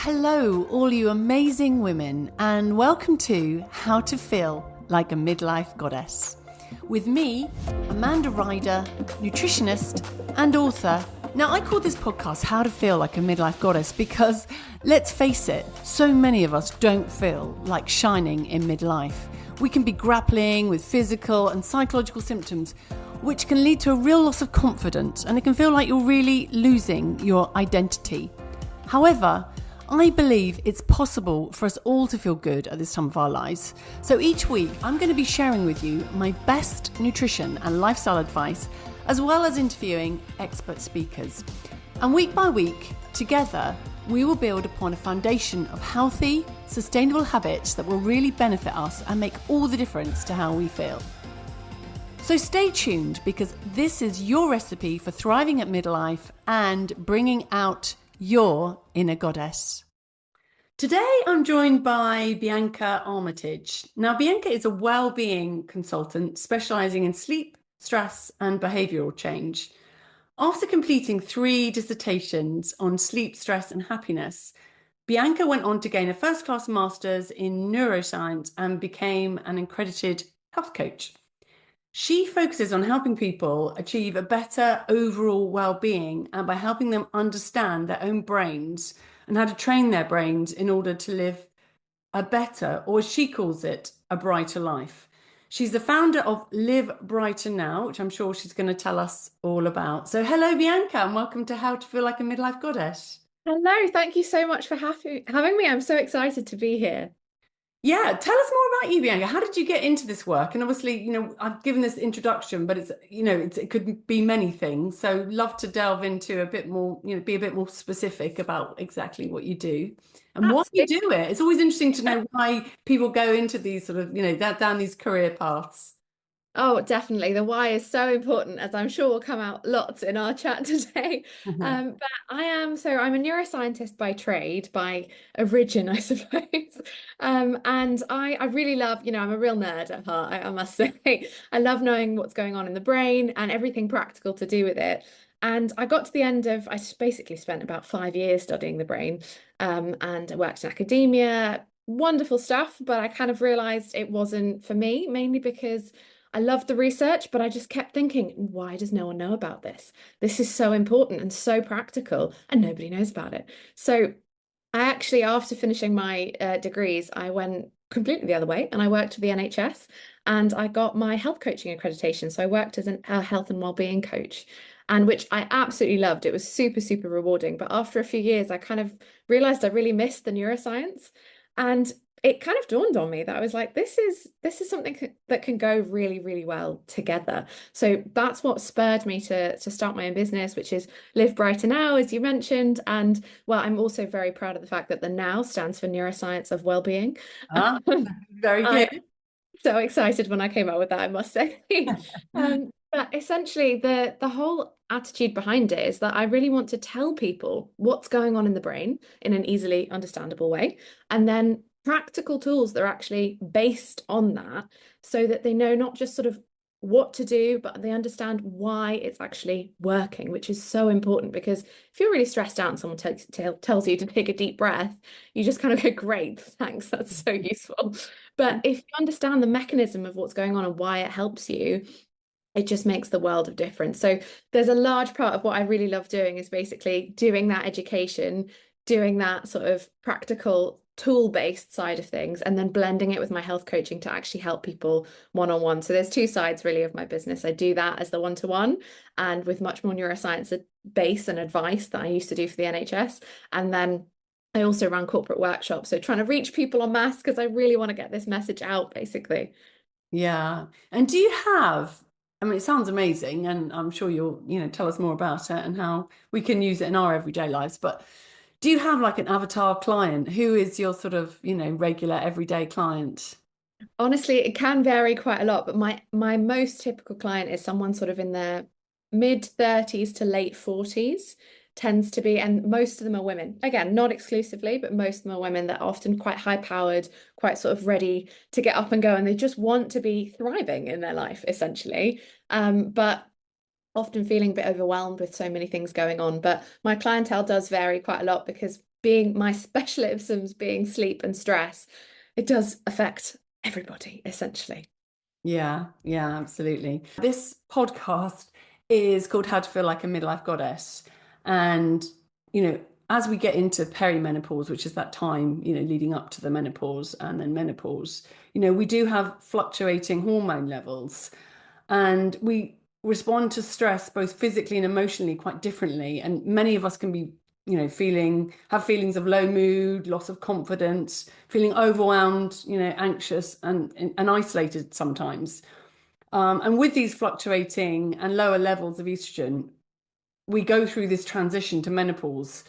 Hello, all you amazing women, and welcome to How to Feel Like a Midlife Goddess. With me, Amanda Ryder, nutritionist and author. Now, I call this podcast How to Feel Like a Midlife Goddess because, let's face it, so many of us don't feel like shining in midlife. We can be grappling with physical and psychological symptoms, which can lead to a real loss of confidence, and it can feel like you're really losing your identity. However, I believe it's possible for us all to feel good at this time of our lives. So each week, I'm going to be sharing with you my best nutrition and lifestyle advice, as well as interviewing expert speakers. And week by week, together, we will build upon a foundation of healthy, sustainable habits that will really benefit us and make all the difference to how we feel. So stay tuned, because this is your recipe for thriving at midlife and bringing out your inner goddess. Today I'm joined by Bianca Armitage. Now, Bianca is a well-being consultant specializing in sleep, stress and behavioral change. After completing 3 dissertations on sleep, stress and happiness, Bianca went on to gain a first-class master's in neuroscience and became an accredited health coach. She focuses on helping people achieve a better overall well-being, and by helping them understand their own brains and how to train their brains in order to live a better, or as she calls it, a brighter life. She's the founder of Live Brighter Now, which I'm sure she's going to tell us all about. So hello, Bianca, and welcome to How to Feel Like a Midlife Goddess. Hello, thank you so much for having me. I'm so excited to be here. Yeah, tell us more about you, Bianca. How did you get into this work? And obviously, I've given this introduction, but it could be many things. So love to delve into a bit more, be a bit more specific about exactly what you do and why you Absolutely. do it. It's always interesting to know why people go into these sort of, down these career paths. Oh, definitely. The why is so important, as I'm sure will come out lots in our chat today. But I'm a neuroscientist by trade, by origin, I suppose. And I really love, I'm a real nerd at heart, I must say. I love knowing what's going on in the brain and everything practical to do with it. And I got to the end of, basically spent about 5 years studying the brain, and I worked in academia, wonderful stuff, but I kind of realized it wasn't for me, mainly because I loved the research, but I just kept thinking, why does no one know about this? This is so important and so practical, and nobody knows about it. So I actually, after finishing my degrees, I went completely the other way and I worked for the NHS, and I got my health coaching accreditation. So I worked as a health and wellbeing coach, and which I absolutely loved. It was super, super rewarding. But after a few years, I kind of realized I really missed the neuroscience. And it kind of dawned on me that I was like, this is something that can go really, really well together. So that's what spurred me to start my own business, which is Live Brighter Now, as you mentioned. And well, I'm also very proud of the fact that the Now stands for Neuro Science of Wellbeing. Ah, very I'm good. so excited when I came out with that, I must say. But essentially, the whole attitude behind it is that I really want to tell people what's going on in the brain in an easily understandable way, and then practical tools that are actually based on that, so that they know not just sort of what to do, but they understand why it's actually working, which is so important. Because if you're really stressed out and someone tells you to take a deep breath, you just kind of go, great, thanks, that's so useful. But if you understand the mechanism of what's going on and why it helps you, it just makes the world of difference. So there's a large part of what I really love doing is basically doing that education, doing that sort of practical tool-based side of things, and then blending it with my health coaching to actually help people one-on-one. So there's 2 sides really of my business. I do that as the one-to-one and with much more neuroscience base and advice that I used to do for the NHS. And then I also run corporate workshops. So trying to reach people en masse because I really want to get this message out, basically. Yeah. And do you have, I mean, it sounds amazing, and I'm sure you'll, tell us more about it and how we can use it in our everyday lives, but do you have like an avatar client? Who is your sort of, regular everyday client? Honestly, it can vary quite a lot, but my most typical client is someone sort of in their mid 30s to late 40s, tends to be, and most of them are women. Again, not exclusively, but most of them are women that are often quite high powered, quite sort of ready to get up and go, and they just want to be thriving in their life, essentially. But often feeling a bit overwhelmed with so many things going on. But my clientele does vary quite a lot because being my specialisms being sleep and stress, it does affect everybody essentially. Yeah, yeah, absolutely. This podcast is called How to Feel Like a Midlife Goddess. And, as we get into perimenopause, which is that time, leading up to the menopause and then menopause, we do have fluctuating hormone levels and we respond to stress both physically and emotionally quite differently. And many of us can be, have feelings of low mood, loss of confidence, feeling overwhelmed, anxious and isolated sometimes. And with these fluctuating and lower levels of estrogen, we go through this transition to menopause.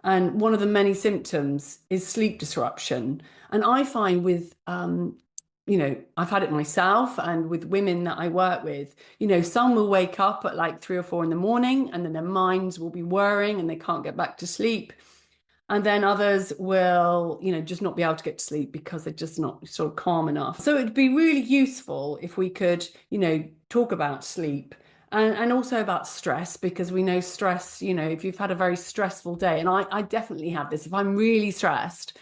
And one of the many symptoms is sleep disruption. And I find I've had it myself and with women that I work with, some will wake up at like 3 or 4 in the morning and then their minds will be whirring and they can't get back to sleep. And then others will, just not be able to get to sleep because they're just not sort of calm enough. So it'd be really useful if we could, talk about sleep and also about stress, because we know stress, if you've had a very stressful day, and I definitely have this, if I'm really stressed,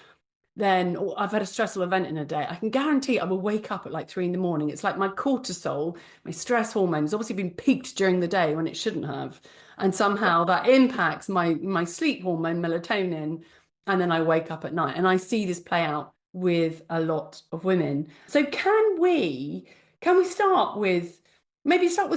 then or I've had a stressful event in a day, I can guarantee I will wake up at like 3 in the morning. It's like my cortisol, my stress hormone, has obviously been peaked during the day when it shouldn't have. And somehow that impacts my sleep hormone, melatonin, and then I wake up at night. And I see this play out with a lot of women. So can we start with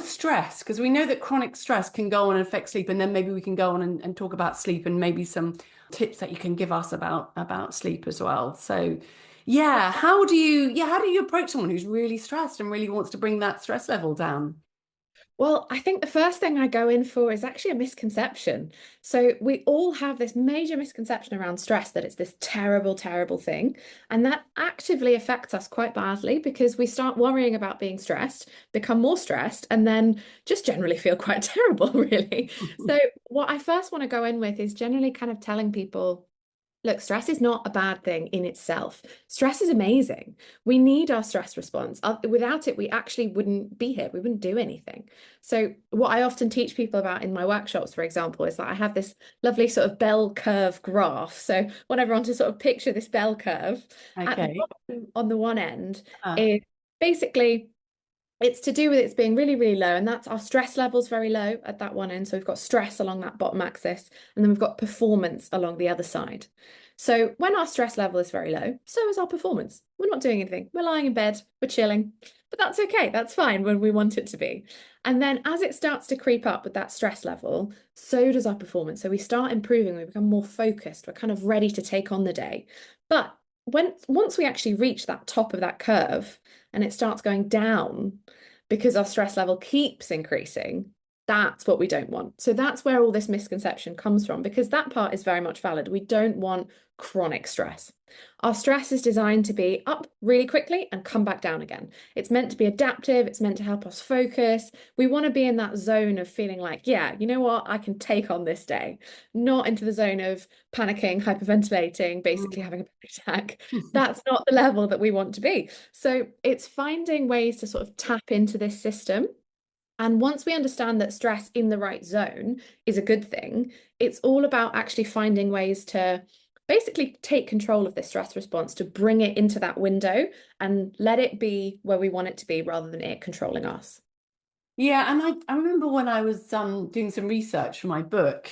stress? Because we know that chronic stress can go on and affect sleep, and then maybe we can go on and talk about sleep and maybe some tips that you can give us about sleep as well. So yeah, how do you approach someone who's really stressed and really wants to bring that stress level down? Well, I think the first thing I go in for is actually a misconception. So we all have this major misconception around stress that it's this terrible, terrible thing. And that actively affects us quite badly because we start worrying about being stressed, become more stressed, and then just generally feel quite terrible, really. So what I first want to go in with is generally kind of telling people, look, stress is not a bad thing in itself. Stress is amazing. We need our stress response. Without it, we actually wouldn't be here. We wouldn't do anything. So, what I often teach people about in my workshops, for example, is that I have this lovely sort of bell curve graph. So, I want everyone to sort of picture this bell curve. At the Okay. bottom, on the one end, Uh, is basically it's to do with it's being really, really low, and that's our stress levels very low at that one end. So we've got stress along that bottom axis, and then we've got performance along the other side. So when our stress level is very low, so is our performance. We're not doing anything. We're lying in bed, we're chilling, but that's okay. That's fine when we want it to be. And then as it starts to creep up with that stress level, so does our performance. So we start improving, we become more focused, we're kind of ready to take on the day. But once we actually reach that top of that curve, and it starts going down because our stress level keeps increasing, that's what we don't want. So that's where all this misconception comes from, because that part is very much valid. We don't want chronic stress. Our stress is designed to be up really quickly and come back down again. It's meant to be adaptive. It's meant to help us focus. We want to be in that zone of feeling like, yeah, you know what, I can take on this day, not into the zone of panicking, hyperventilating, basically having a panic attack. That's not the level that we want to be. So it's finding ways to sort of tap into this system. And once we understand that stress in the right zone is a good thing, it's all about actually finding ways to basically take control of this stress response, to bring it into that window and let it be where we want it to be rather than it controlling us. yeah, and I remember when I was doing some research for my book,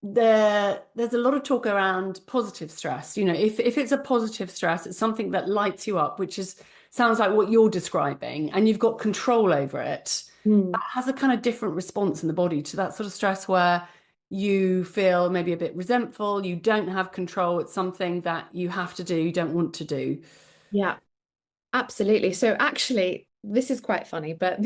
there's a lot of talk around positive stress. If it's a positive stress, it's something that lights you up, which is sounds like what you're describing, and you've got control over it. That Mm. has a kind of different response in the body to that sort of stress where you feel maybe a bit resentful, you don't have control, it's something that you have to do, you don't want to do. Yeah. Absolutely. So actually, this is quite funny, but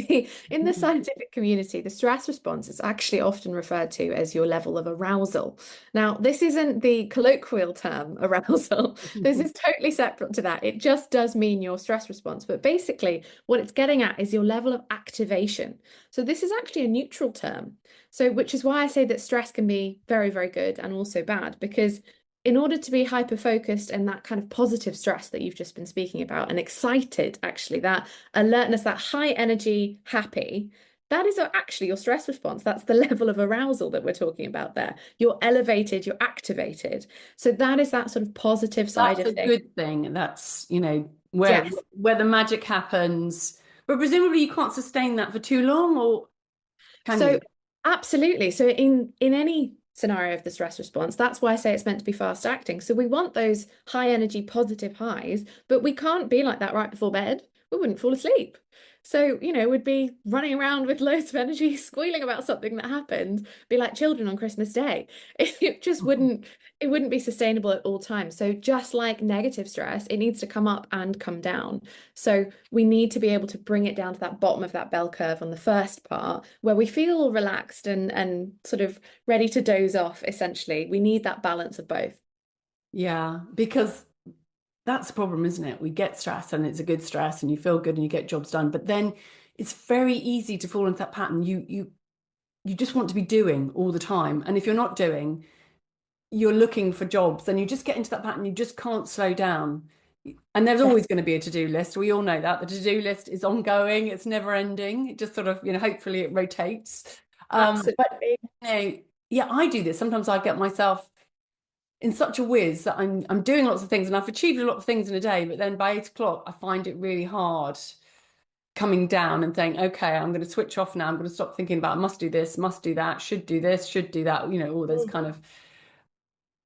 in the scientific community, the stress response is actually often referred to as your level of arousal. Now, this isn't the colloquial term arousal. This is totally separate to that. It just does mean your stress response. But basically, what it's getting at is your level of activation. So this is actually a neutral term. So which is why I say that stress can be very, very good and also bad, because in order to be hyper focused and that kind of positive stress that you've just been speaking about and excited, actually, that alertness, that high energy, happy, that is actually your stress response. That's the level of arousal that we're talking about there. You're elevated, you're activated. So that is that sort of positive side That's of a things. good thing. That's, where Yes. where the magic happens. But presumably you can't sustain that for too long, or can So you? absolutely. So in any scenario of the stress response, that's why I say it's meant to be fast acting. So we want those high energy positive highs, but we can't be like that right before bed. We wouldn't fall asleep. So, we'd be running around with loads of energy, squealing about something that happened, be like children on Christmas Day. It just wouldn't be sustainable at all times. So just like negative stress, it needs to come up and come down. So we need to be able to bring it down to that bottom of that bell curve on the first part where we feel relaxed and sort of ready to doze off, essentially. We need that balance of both. Yeah, because that's the problem, isn't it? We get stress and it's a good stress and you feel good and you get jobs done, but then it's very easy to fall into that pattern. You just want to be doing all the time. And if you're not doing, you're looking for jobs and you just get into that pattern. You just can't slow down. And there's Yes, always going to be a to-do list. We all know that. The to-do list is ongoing, it's never ending. It just sort of, hopefully it rotates. But absolutely. yeah, I do this. Sometimes I get myself in such a whiz that I'm doing lots of things and I've achieved a lot of things in a day, but then by 8 o'clock I find it really hard coming down and saying, okay, I'm going to switch off now. I'm going to stop thinking about must do this, must do that, should do this, should do that, all those kind of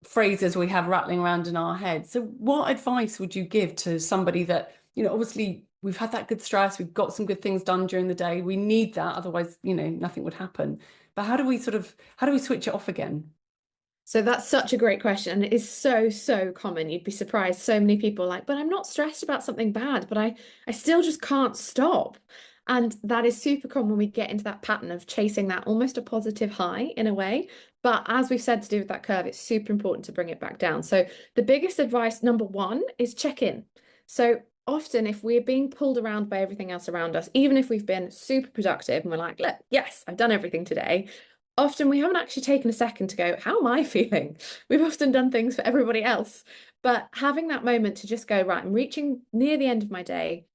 phrases we have rattling around in our head. So what advice would you give to somebody that, obviously we've had that good stress, we've got some good things done during the day, we need that, otherwise, nothing would happen. But how do we switch it off again? So that's such a great question. And it is so, so common. You'd be surprised. So many people are like, but I'm not stressed about something bad, but I still just can't stop. And that is super common when we get into that pattern of chasing that almost a positive high in a way. But as we've said to do with that curve, it's super important to bring it back down. So the biggest advice, number one, is check in. So often if we're being pulled around by everything else around us, even if we've been super productive and we're like, look, yes, I've done everything today, often we haven't actually taken a second to go, how am I feeling? We've often done things for everybody else. But having that moment to just go, right, I'm reaching near the end of my day.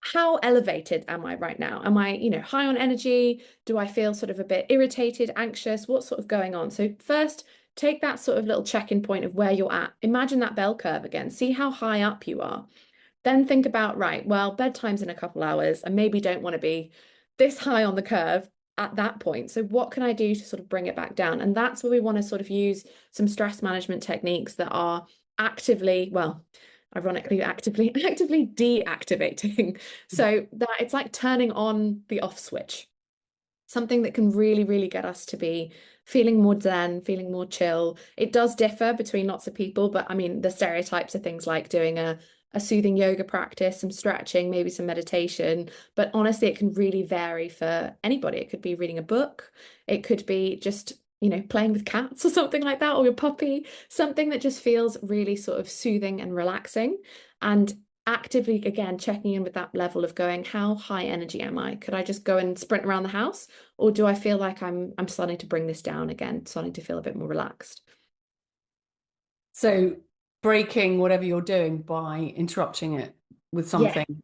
How elevated am I right now? Am I, high on energy? Do I feel sort of a bit irritated, anxious? What's sort of going on? So first, take that sort of little check-in point of where you're at. Imagine that bell curve again. See how high up you are. Then think about, right, well, bedtime's in a couple hours. I maybe don't want to be this high on the curve at that point. So what can I do to sort of bring it back down? And that's where we want to sort of use some stress management techniques that are actively, well, ironically, actively deactivating. So that it's like turning on the off switch, something that can really, really get us to be feeling more zen, feeling more chill. It does differ between lots of people, but I mean, the stereotypes are things like doing a soothing yoga practice, some stretching, maybe some meditation. But honestly, it can really vary for anybody. It could be reading a book, it could be just, playing with cats or something like that, or your puppy, something that just feels really sort of soothing and relaxing. And actively, again, checking in with that level of going, how high energy am I? Could I just go and sprint around the house? Or do I feel like I'm starting to bring this down again, starting to feel a bit more relaxed? So breaking whatever you're doing by interrupting it with Yeah, something like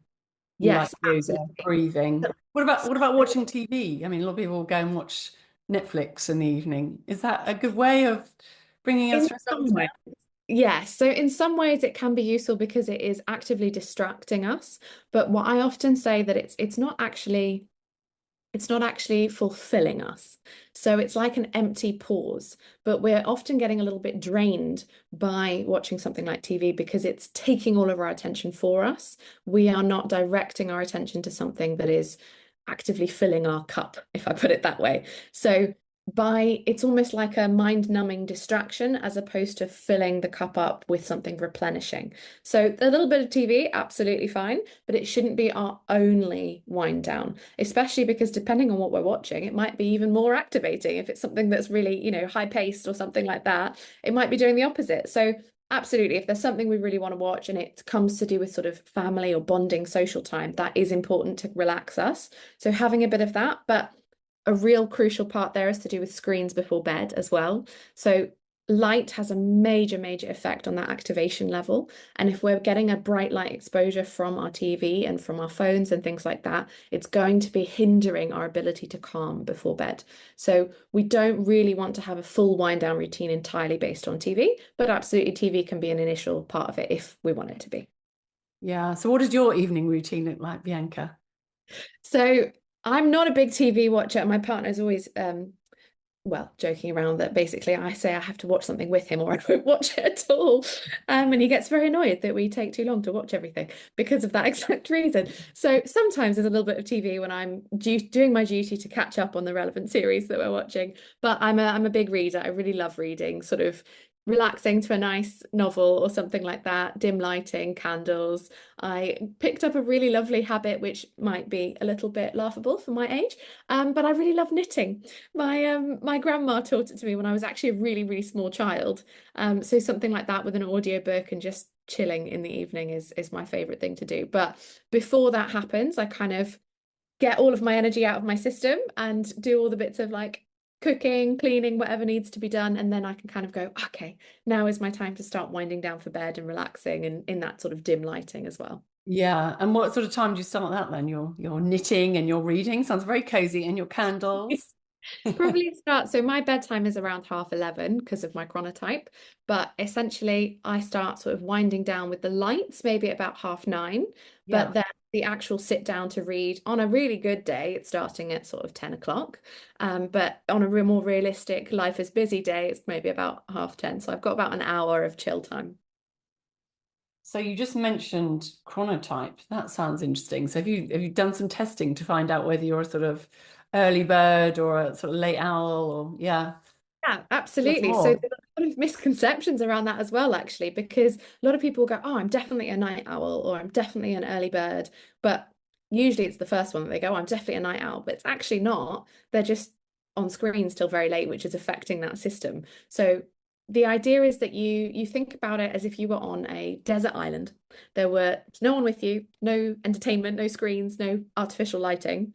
yes, yoga, absolutely. breathing. What about watching TV? I mean, a lot of people go and watch Netflix in the evening. Is that a good way of bringing our In stress some levels down? way. Yes, so in some ways it can be useful because it is actively distracting us. But what I often say that it's not actually fulfilling us. So it's like an empty pause, but we're often getting a little bit drained by watching something like TV because it's taking all of our attention for us. We are not directing our attention to something that is actively filling our cup, if I put it that way. So it's almost like a mind-numbing distraction as opposed to filling the cup up with something replenishing. So a little bit of TV, absolutely fine, but it shouldn't be our only wind down, especially because depending on what we're watching, it might be even more activating. If it's something that's really, high paced or something like that, it might be doing the opposite. So absolutely, if there's something we really want to watch and it comes to do with sort of family or bonding social time, that is important to relax us. So having a bit of that, but a real crucial part there is to do with screens before bed as well. So light has a major, major effect on that activation level. And if we're getting a bright light exposure from our TV and from our phones and things like that, it's going to be hindering our ability to calm before bed. So we don't really want to have a full wind down routine entirely based on TV, but absolutely TV can be an initial part of it if we want it to be. Yeah. So what does your evening routine look like, Bianca? So I'm not a big TV watcher. My partner's always well, joking around that basically I say I have to watch something with him or I won't watch it at all. And he gets very annoyed that we take too long to watch everything because of that exact reason. So sometimes there's a little bit of TV when I'm doing my duty to catch up on the relevant series that we're watching. But I'm a big reader. I really love reading, sort of relaxing to a nice novel or something like that, dim lighting, candles. I picked up a really lovely habit, which might be a little bit laughable for my age, but I really love knitting. My grandma taught it to me when I was actually a really, really small child. So something like that with an audiobook and just chilling in the evening is my favorite thing to do. But before that happens, I kind of get all of my energy out of my system and do all the bits of like cooking, cleaning, whatever needs to be done. And then I can kind of go, okay, now is my time to start winding down for bed and relaxing and in that sort of dim lighting as well. Yeah. And what sort of time do you start that then? Your knitting and your reading sounds very cozy, and your candles. Probably start. So my bedtime is around 11:30 because of my chronotype, but essentially I start sort of winding down with the lights maybe at about 9:30. But Yeah. then the actual sit down to read on a really good day, it's starting at sort of 10 o'clock. But on a more realistic, life is busy day, it's maybe about 10:30. So I've got about an hour of chill time. So you just mentioned chronotype. That sounds interesting. So have you done some testing to find out whether you're a sort of early bird or a sort of late owl, or yeah, Yeah, that's absolutely. So more. there's a lot of misconceptions around that as well, actually, because a lot of people go, "Oh, I'm definitely a night owl," or "I'm definitely an early bird." But usually it's the first one that they go, "Oh, I'm definitely a night owl," but it's actually not. They're just on screens till very late, which is affecting that system. So the idea is that you think about it as if you were on a desert island. There was no one with you, no entertainment, no screens, no artificial lighting.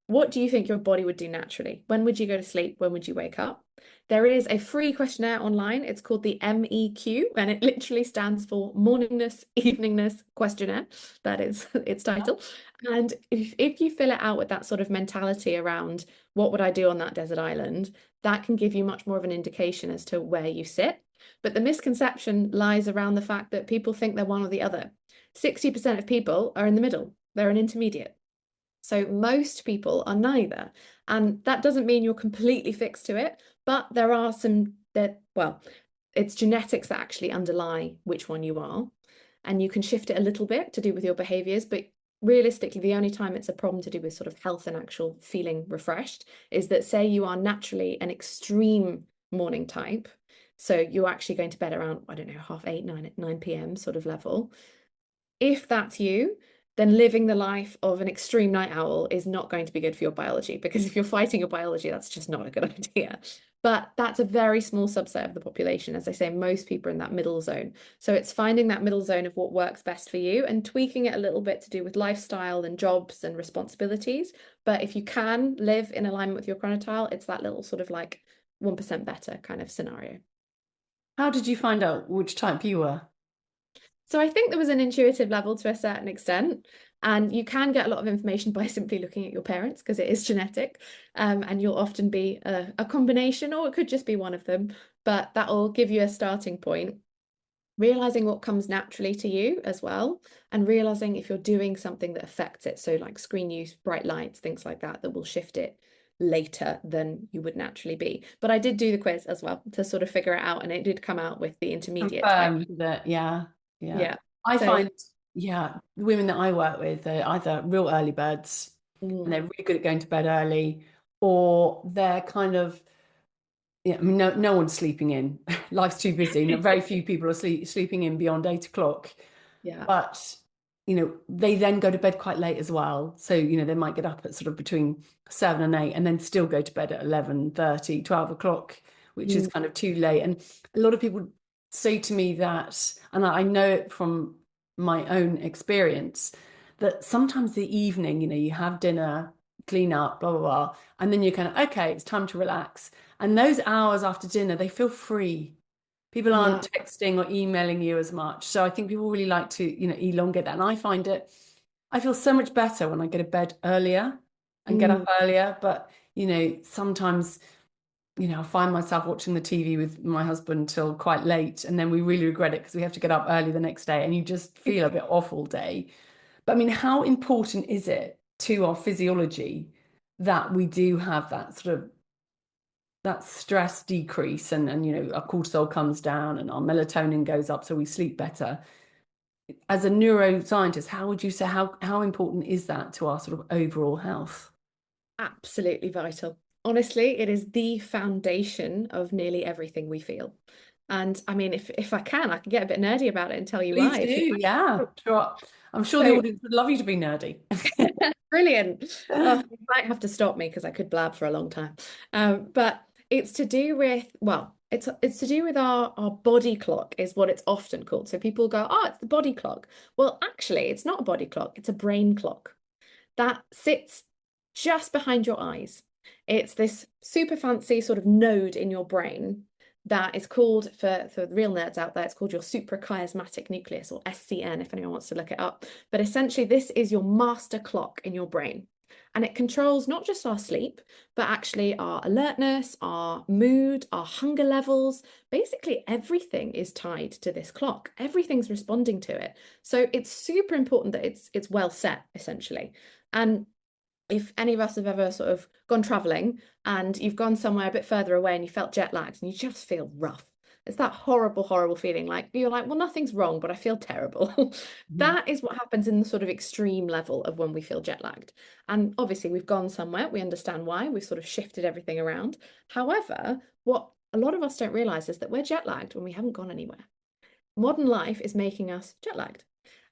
What do you think your body would do naturally? When would you go to sleep? When would you wake up? There is a free questionnaire online. It's called the MEQ, and it literally stands for Morningness, Eveningness Questionnaire. That is its title. And if you fill it out with that sort of mentality around what would I do on that desert island, that can give you much more of an indication as to where you sit. But the misconception lies around the fact that people think they're one or the other. 60% of people are in the middle, they're an intermediate. So most people are neither. And that doesn't mean you're completely fixed to it, but there are some that, well, it's genetics that actually underlie which one you are. And you can shift it a little bit to do with your behaviors, but realistically, the only time it's a problem to do with sort of health and actual feeling refreshed is that, say, you are naturally an extreme morning type. So you're actually going to bed around, I don't know, half eight, 9 p.m. sort of level. If that's you, then living the life of an extreme night owl is not going to be good for your biology, because if you're fighting your biology, that's just not a good idea. But that's a very small subset of the population. As I say, most people are in that middle zone. So it's finding that middle zone of what works best for you and tweaking it a little bit to do with lifestyle and jobs and responsibilities. But if you can live in alignment with your chronotile, it's that little sort of like 1% better kind of scenario. How did you find out which type you were? So I think there was an intuitive level to a certain extent, and you can get a lot of information by simply looking at your parents because it is genetic, and you'll often be a combination, or it could just be one of them, but that will give you a starting point. Realizing what comes naturally to you as well, and realizing if you're doing something that affects it. So like screen use, bright lights, things like that, that will shift it later than you would naturally be. But I did do the quiz as well to sort of figure it out, and it did come out with the intermediate type. Confirmed that, yeah, yeah. Yeah. I So find, yeah, the women that I work with, they're either real early birds and they're really good at going to bed early, or they're kind of, yeah, I mean, no one's sleeping in. Life's too busy. Very few people are sleeping in beyond 8 o'clock. yeah. But, they then go to bed quite late as well. So, they might get up at sort of between 7 and 8 and then still go to bed at 11:30, 12 o'clock, which is Mm. kind of too late. And a lot of people say to me that, and I know it from my own experience, that sometimes the evening, you have dinner, clean up, blah, blah, blah. And then you're kind of, okay, it's time to relax. And those hours after dinner, they feel free. People Yeah. aren't texting or emailing you as much. So I think people really like to, elongate that. And I find I feel so much better when I get to bed earlier and get up Mm. earlier. But, sometimes, I find myself watching the TV with my husband till quite late. And then we really regret it because we have to get up early the next day and you just feel a bit off all day. But I mean, how important is it to our physiology that we do have that sort of that stress decrease and our cortisol comes down and our melatonin goes up so we sleep better? As a neuroscientist, how would you say how important is that to our sort of overall health? Absolutely vital. Honestly, it is the foundation of nearly everything we feel. And I mean, if I can get a bit nerdy about it and tell you Please why, do, if you yeah. like. Sure. I'm sure the So audience would love you to be nerdy. brilliant. Oh, you might have to stop me because I could blab for a long time. But it's to do with, well, it's to do with our body clock is what it's often called. So people go, oh, it's the body clock. Well, actually, it's not a body clock, it's a brain clock that sits just behind your eyes. It's this super fancy sort of node in your brain that is called, for the real nerds out there, it's called your suprachiasmatic nucleus, or SCN, if anyone wants to look it up. But essentially, this is your master clock in your brain. And it controls not just our sleep, but actually our alertness, our mood, our hunger levels. Basically, everything is tied to this clock. Everything's responding to it. So it's super important that it's well set, essentially. And if any of us have ever sort of gone traveling and you've gone somewhere a bit further away and you felt jet lagged and you just feel rough. It's that horrible, horrible feeling like you're like, well, nothing's wrong, but I feel terrible. Mhm. That is what happens in the sort of extreme level of when we feel jet lagged. And obviously, we've gone somewhere, we understand why, we've sort of shifted everything around. However, what a lot of us don't realize is that we're jet lagged when we haven't gone anywhere. Modern life is making us jet lagged.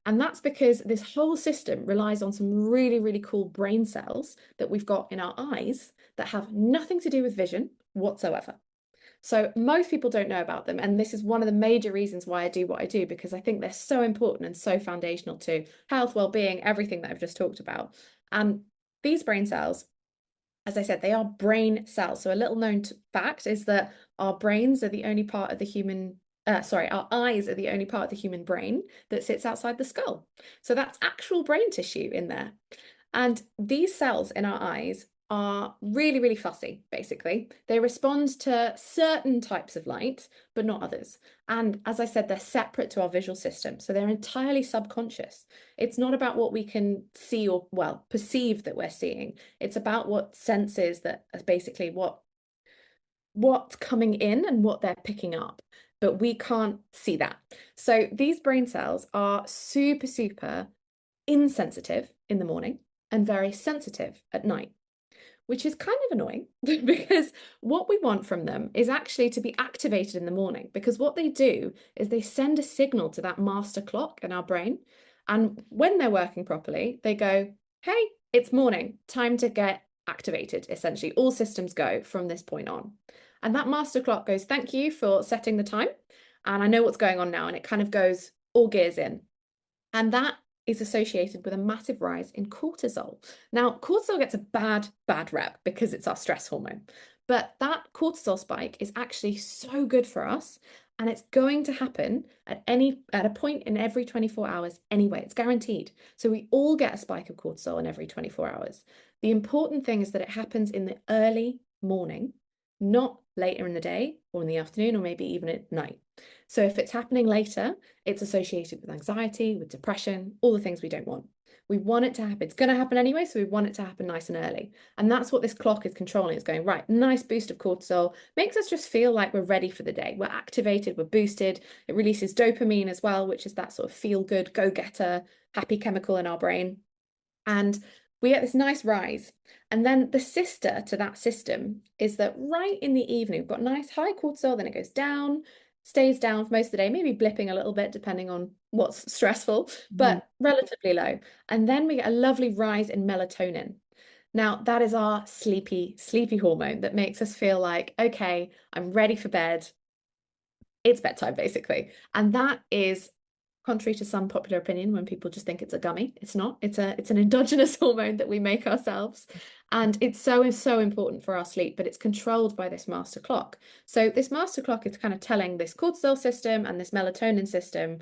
And that's because this whole system relies on some really, really cool brain cells that we've got in our eyes that have nothing to do with vision whatsoever. So most people don't know about them. And this is one of the major reasons why I do what I do, because I think they're so important and so foundational to health, well-being, everything that I've just talked about. And these brain cells, as I said, they are brain cells. So a little known fact is that our brains are the only part of the human, our eyes are the only part of the human brain that sits outside the skull. So that's actual brain tissue in there. And these cells in our eyes are really, really fussy, basically. They respond to certain types of light, but not others. And as I said, they're separate to our visual system. So they're entirely subconscious. It's not about what we can see or, well, perceive that we're seeing. It's about what senses that are basically what's coming in and what they're picking up. But we can't see that. So these brain cells are super, super insensitive in the morning and very sensitive at night, which is kind of annoying because what we want from them is actually to be activated in the morning, because what they do is they send a signal to that master clock in our brain. And when they're working properly, they go, hey, it's morning, time to get activated. Essentially, all systems go from this point on. And that master clock goes, thank you for setting the time. And I know what's going on now. And it kind of goes all gears in. And that is associated with a massive rise in cortisol. Now, cortisol gets a bad rep because it's our stress hormone. But that cortisol spike is actually so good for us. And it's going to happen at a point in every 24 hours anyway. It's guaranteed. So we all get a spike of cortisol in every 24 hours. The important thing is that it happens in the early morning, not later in the day or in the afternoon or maybe even at night. So if it's happening later, it's associated with anxiety, with depression, all the things we don't want. We want it to happen. It's going to happen anyway, so we want it to happen nice and early. And that's what this clock is controlling. It's going, right, nice boost of cortisol, makes us just feel like we're ready for the day. We're activated, we're boosted. It releases dopamine as well, which is that sort of feel good, go-getter, happy chemical in our brain. And we get this nice rise. And then the sister to that system is that right in the evening, we've got nice high cortisol, then it goes down, stays down for most of the day, maybe blipping a little bit depending on what's stressful, Mhm. but relatively low. And then we get a lovely rise in melatonin. Now, that is our sleepy, sleepy hormone that makes us feel like, okay, I'm ready for bed. It's bedtime, basically. And that is contrary to some popular opinion when people just think it's a gummy. It's not. It's an endogenous hormone that we make ourselves. And it's so important for our sleep, but it's controlled by this master clock. So this master clock is kind of telling this cortisol system and this melatonin system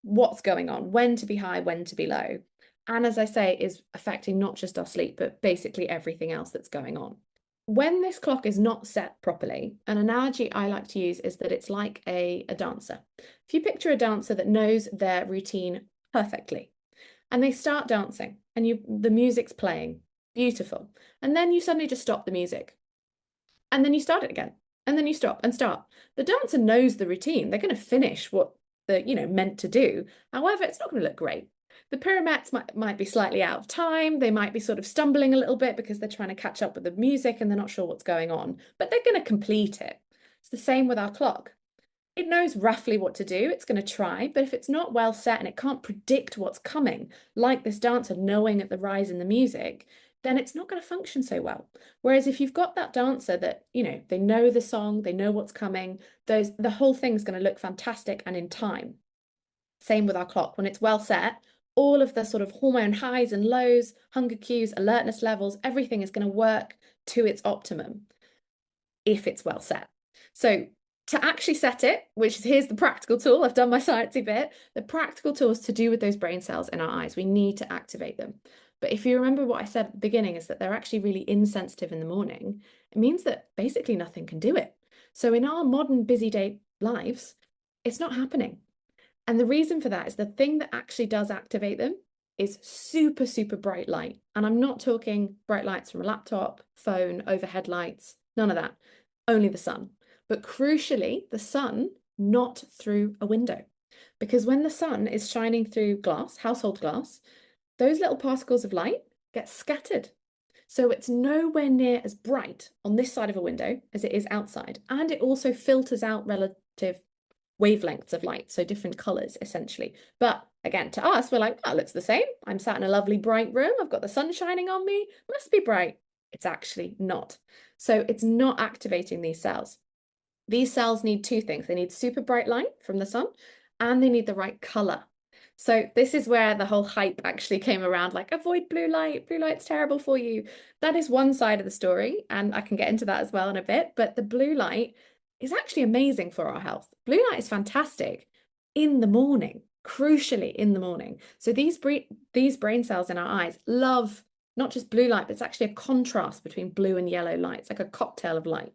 what's going on, when to be high, when to be low. And as I say, is affecting not just our sleep, but basically everything else that's going on. When this clock is not set properly, an analogy I like to use is that it's like a dancer. If you picture a dancer that knows their routine perfectly, and they start dancing, and the music's playing, beautiful, and then you suddenly just stop the music, and then you start it again, and then you stop and start. The dancer knows the routine. They're going to finish what they're, meant to do. However, it's not going to look great. The pyramids might be slightly out of time. They might be sort of stumbling a little bit because they're trying to catch up with the music and they're not sure what's going on, but they're going to complete it. It's the same with our clock. It knows roughly what to do. It's going to try, but if it's not well set and it can't predict what's coming, like this dancer knowing at the rise in the music, then it's not going to function so well. Whereas if you've got that dancer that, they know the song, they know what's coming, the whole thing's going to look fantastic and in time. Same with our clock. When it's well set, all of the sort of hormone highs and lows, hunger cues, alertness levels, everything is going to work to its optimum if it's well set. So to actually set it, which is here's the practical tool, I've done my sciencey bit, the practical tool is to do with those brain cells in our eyes. We need to activate them. But if you remember what I said at the beginning is that they're actually really insensitive in the morning, it means that basically nothing can do it. So in our modern busy day lives, it's not happening. And the reason for that is the thing that actually does activate them is super, super bright light. And I'm not talking bright lights from a laptop, phone, overhead lights, none of that, only the sun. But crucially, the sun, not through a window. Because when the sun is shining through glass, household glass, those little particles of light get scattered. So it's nowhere near as bright on this side of a window as it is outside. And it also filters out relative wavelengths of light, so different colors essentially. But again, to us, we're like, well, it's the same. I'm sat in a lovely bright room. I've got the sun shining on me. Must be bright. It's actually not. So it's not activating these cells. These cells need two things. They need super bright light from the sun and they need the right color. So this is where the whole hype actually came around, like avoid blue light. Blue light's terrible for you. That is one side of the story, and I can get into that as well in a bit. But the blue light is actually amazing for our health. Blue light is fantastic in the morning, crucially in the morning. So these brain cells in our eyes love not just blue light, but it's actually a contrast between blue and yellow light. It's like a cocktail of light.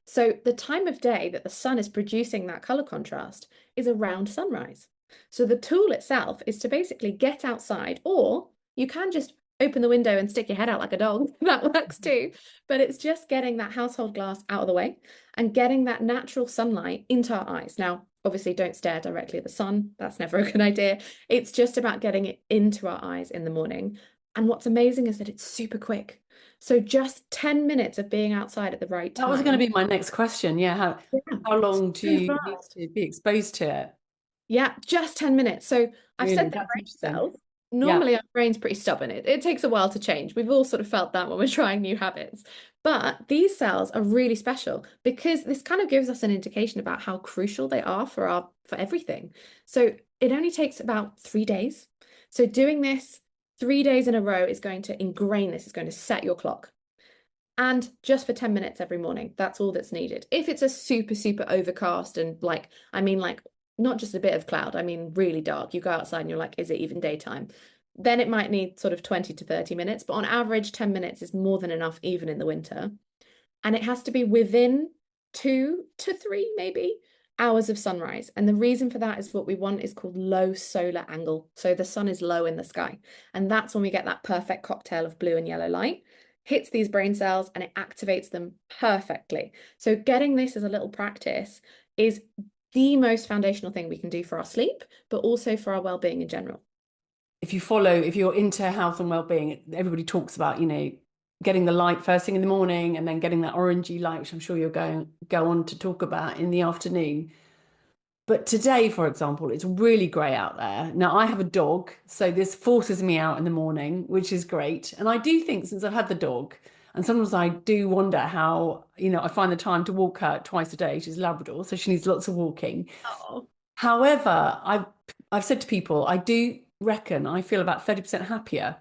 So the time of day that the sun is producing that color contrast is around sunrise. So the tool itself is to basically get outside, or you can just open the window and stick your head out like a dog. That works too. But it's just getting that household glass out of the way and getting that natural sunlight into our eyes. Now, obviously, don't stare directly at the sun. That's never a good idea. It's just about getting it into our eyes in the morning. And what's amazing is that it's super quick. So just 10 minutes of being outside at the right time. That was going to be my next question. Yeah. How long do you need to be exposed to it? Yeah, just 10 minutes. So I've Really? said that That's brain interesting. cells. Normally, our brain's pretty stubborn. It takes a while to change. We've all sort of felt that when we're trying new habits. But these cells are really special because this kind of gives us an indication about how crucial they are for everything. So it only takes about 3 days. So doing this 3 days in a row is going to ingrain this, is going to set your clock. And just for 10 minutes every morning, that's all that's needed. If it's a super, super overcast and like not just a bit of cloud, I mean really dark, you go outside and you're like, is it even daytime? Then it might need sort of 20 to 30 minutes, but on average, 10 minutes is more than enough, even in the winter. And it has to be within 2 to 3, maybe, hours of sunrise. And the reason for that is what we want is called low solar angle. So the sun is low in the sky. And that's when we get that perfect cocktail of blue and yellow light, hits these brain cells and it activates them perfectly. So getting this as a little practice is the most foundational thing we can do for our sleep, but also for our well-being in general. If you're into health and well-being, everybody talks about, getting the light first thing in the morning and then getting that orangey light, which I'm sure you're going go on to talk about in the afternoon. But today, for example, it's really grey out there. Now, I have a dog, so this forces me out in the morning, which is great. And I do think since I've had the dog, and sometimes I do wonder how, I find the time to walk her twice a day. She's Labrador, so she needs lots of walking. Oh. However, I've said to people, I do reckon I feel about 30% happier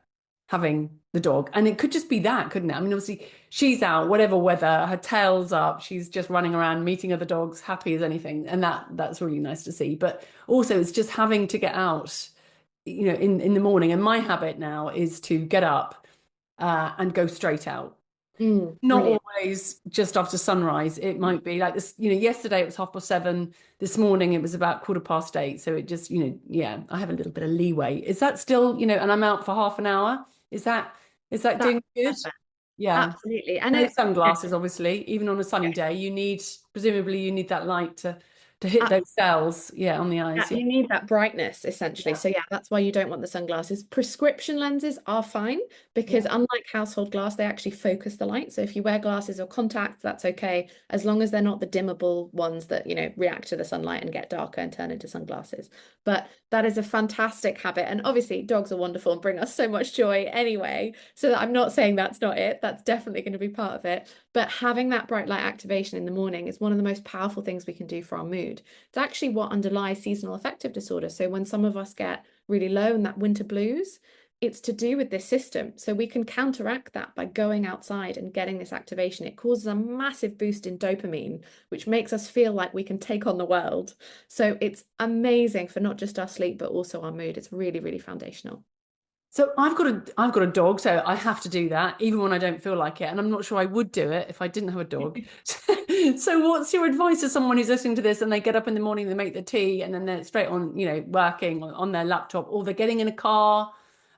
having the dog. And it could just be that, couldn't it? I mean, obviously, she's out, whatever weather, her tail's up, she's just running around, meeting other dogs, happy as anything. And that's really nice to see. But also, it's just having to get out, in the morning. And my habit now is to get up and go straight out. Not Brilliant. always just after sunrise. It might be like this, yesterday it was 7:30. This morning it was about 8:15. So it just, yeah, I have a little bit of leeway. Is that still, and I'm out for half an hour? Is that That's doing good? perfect. Yeah. Absolutely. And No it, sunglasses, obviously. Even on a sunny day, presumably you need that light to hit yeah. those cells, yeah, on the Yeah, eyes. Yeah. you need that brightness essentially. Yeah. So yeah, that's why you don't want the sunglasses. Prescription lenses are fine because Yeah. unlike household glass, they actually focus the light. So if you wear glasses or contacts, that's okay, as long as they're not the dimmable ones that, react to the sunlight and get darker and turn into sunglasses. But that is a fantastic habit. And obviously dogs are wonderful and bring us so much joy anyway. So I'm not saying that's not it. That's definitely going to be part of it. But having that bright light activation in the morning is one of the most powerful things we can do for our mood. It's actually what underlies seasonal affective disorder. So when some of us get really low in that winter blues, it's to do with this system. So we can counteract that by going outside and getting this activation. It causes a massive boost in dopamine, which makes us feel like we can take on the world. So it's amazing for not just our sleep, but also our mood. It's really, really foundational. So I've got a dog, so I have to do that even when I don't feel like it. And I'm not sure I would do it if I didn't have a dog. So what's your advice to someone who's listening to this and they get up in the morning, they make the tea, and then they're straight on, working on their laptop, or they're getting in a car,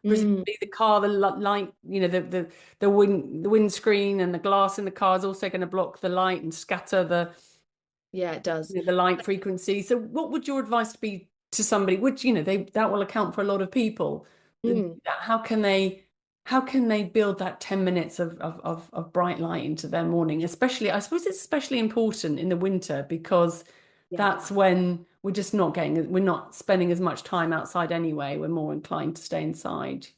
Mm, presumably the car, the light, the windscreen and the glass in the car is also going to block the light and scatter yeah, it does. the light frequency. So what would your advice be to somebody, which, that will account for a lot of people. Mm. How can they build that 10 minutes of bright light into their morning? Especially, I suppose it's especially important in the winter because Yeah. that's when we're not spending as much time outside anyway. We're more inclined to stay inside.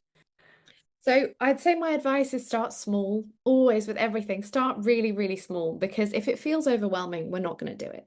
So I'd say my advice is start small, always with everything. Start really, really small because if it feels overwhelming, we're not going to do it.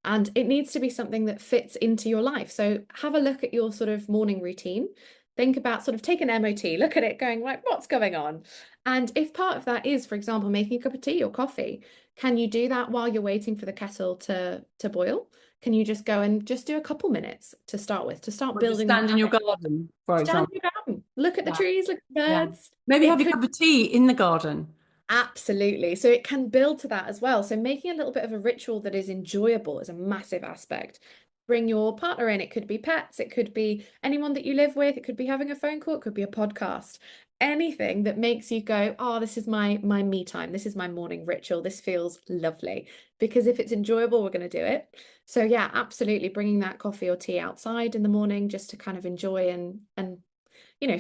And it needs to be something that fits into your life. So have a look at your sort of morning routine. Think about sort of take an MOT, look at it going like, what's going on? And if part of that is, for example, making a cup of tea or coffee, can you do that while you're waiting for the kettle to boil? Can you just go and just do a couple minutes to start with, to start Or just building that stand in your habit? garden, for Stand example. in your garden, look at the Yeah. trees, look at the Yeah. birds. Maybe It have a could cup of tea in the garden. absolutely. So it can build to that as well. So making a little bit of a ritual that is enjoyable is a massive aspect. Bring your partner in. It could be pets, it could be anyone that you live with, it could be having a phone call, it could be a podcast. Anything that makes you go, oh, this is my me time. This is my morning ritual. This feels lovely. Because if it's enjoyable, we're going to do it. So yeah, absolutely bringing that coffee or tea outside in the morning just to kind of enjoy and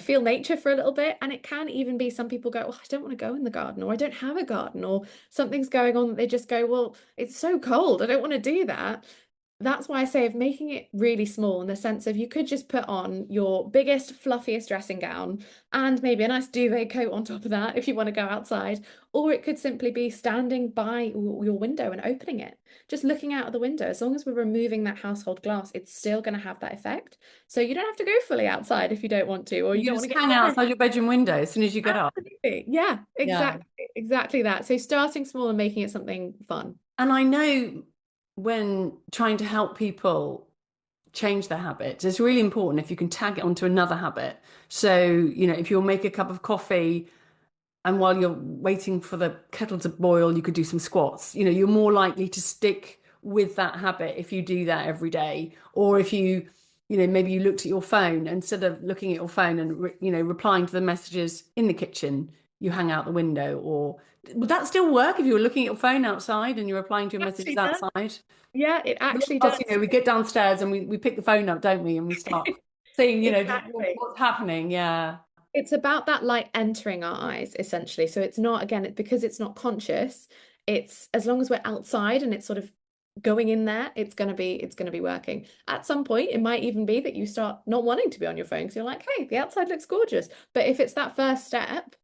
feel nature for a little bit. And it can even be some people go, oh, I don't want to go in the garden, or I don't have a garden, or something's going on that they just go, well, it's so cold. I don't want to do that. That's why I say of making it really small in the sense of you could just put on your biggest, fluffiest dressing gown and maybe a nice duvet coat on top of that if you want to go outside. Or it could simply be standing by your window and opening it, just looking out of the window. As long as we're removing that household glass, it's still going to have that effect. So you don't have to go fully outside if you don't want to, or you You don't want just to get hang burned. outside your bedroom window as soon as you get up. Absolutely. Yeah, Yeah. exactly that. So starting small and making it something fun. And I know when trying to help people change their habits, it's really important if you can tag it onto another habit. So, if you'll make a cup of coffee and while you're waiting for the kettle to boil, you could do some squats. You're more likely to stick with that habit if you do that every day. Or if maybe you looked at your phone instead of looking at your phone and, replying to the messages in the kitchen, you hang out the window. Or would that still work if you were looking at your phone outside and you're replying to your messages Actually does. outside? Yeah, it A lot actually of us, does. we get downstairs and we pick the phone up, don't we? And we start seeing, Exactly. what's happening. Yeah. It's about that light entering our eyes, essentially. So it's not, again, because it's not conscious, it's as long as we're outside and it's sort of going in there, it's gonna be working. At some point, it might even be that you start not wanting to be on your phone because you're like, hey, the outside looks gorgeous. But if it's that first step,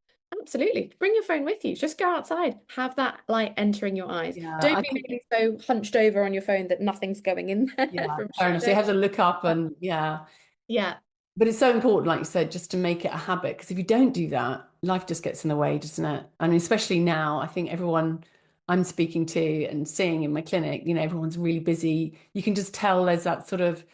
absolutely bring your phone with you. Just go outside, have that light entering your eyes. Yeah. Don't be maybe so hunched over on your phone that nothing's going in there Yeah, from fair enough. So you shadow. have to look up and yeah. Yeah, But it's so important, like you said, just to make it a habit. Because if you don't do that, life just gets in the way, doesn't it? I mean, especially now, I think everyone I'm speaking to and seeing in my clinic, everyone's really busy. You can just tell there's that sort of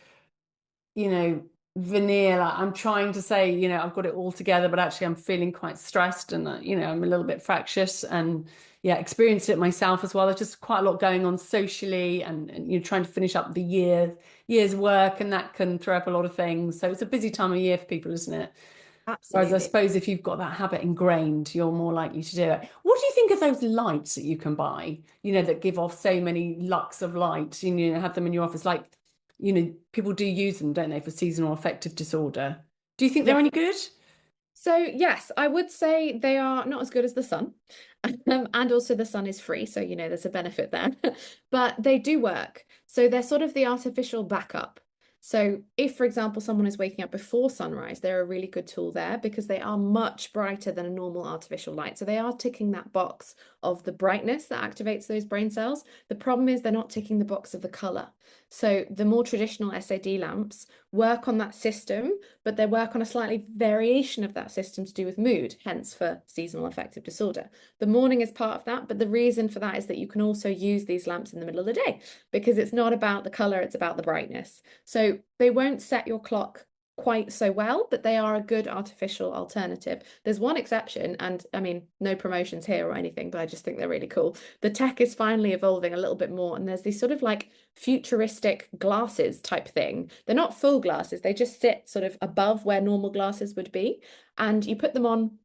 veneer. Like I'm trying to say, I've got it all together, but actually I'm feeling quite stressed and, I'm a little bit fractious and yeah, experienced it myself as well. There's just quite a lot going on socially and you're trying to finish up the year's work and that can throw up a lot of things. So it's a busy time of year for people, isn't it? Whereas I absolutely. suppose if you've got that habit ingrained, you're more likely to do it. What do you think of those lights that you can buy, that give off so many lux of light, have them in your office? Like, people do use them, don't they, for seasonal affective disorder? Do you think Yeah. they're any good? So yes, I would say they are not as good as the sun. And also the sun is free, so there's a benefit there. But they do work. So they're sort of the artificial backup. So if, for example, someone is waking up before sunrise, they're a really good tool there because they are much brighter than a normal artificial light. So they are ticking that box of the brightness that activates those brain cells. The problem is they're not ticking the box of the color. So the more traditional SAD lamps work on that system, but they work on a slightly variation of that system to do with mood, hence for seasonal affective disorder. The morning is part of that, but the reason for that is that you can also use these lamps in the middle of the day because it's not about the color, it's about the brightness. So they won't set your clock quite so well, but they are a good artificial alternative. There's one exception, and I mean, no promotions here or anything, but I just think they're really cool. The tech is finally evolving a little bit more, and there's these sort of like futuristic glasses type thing. They're not full glasses, they just sit sort of above where normal glasses would be. And you put them on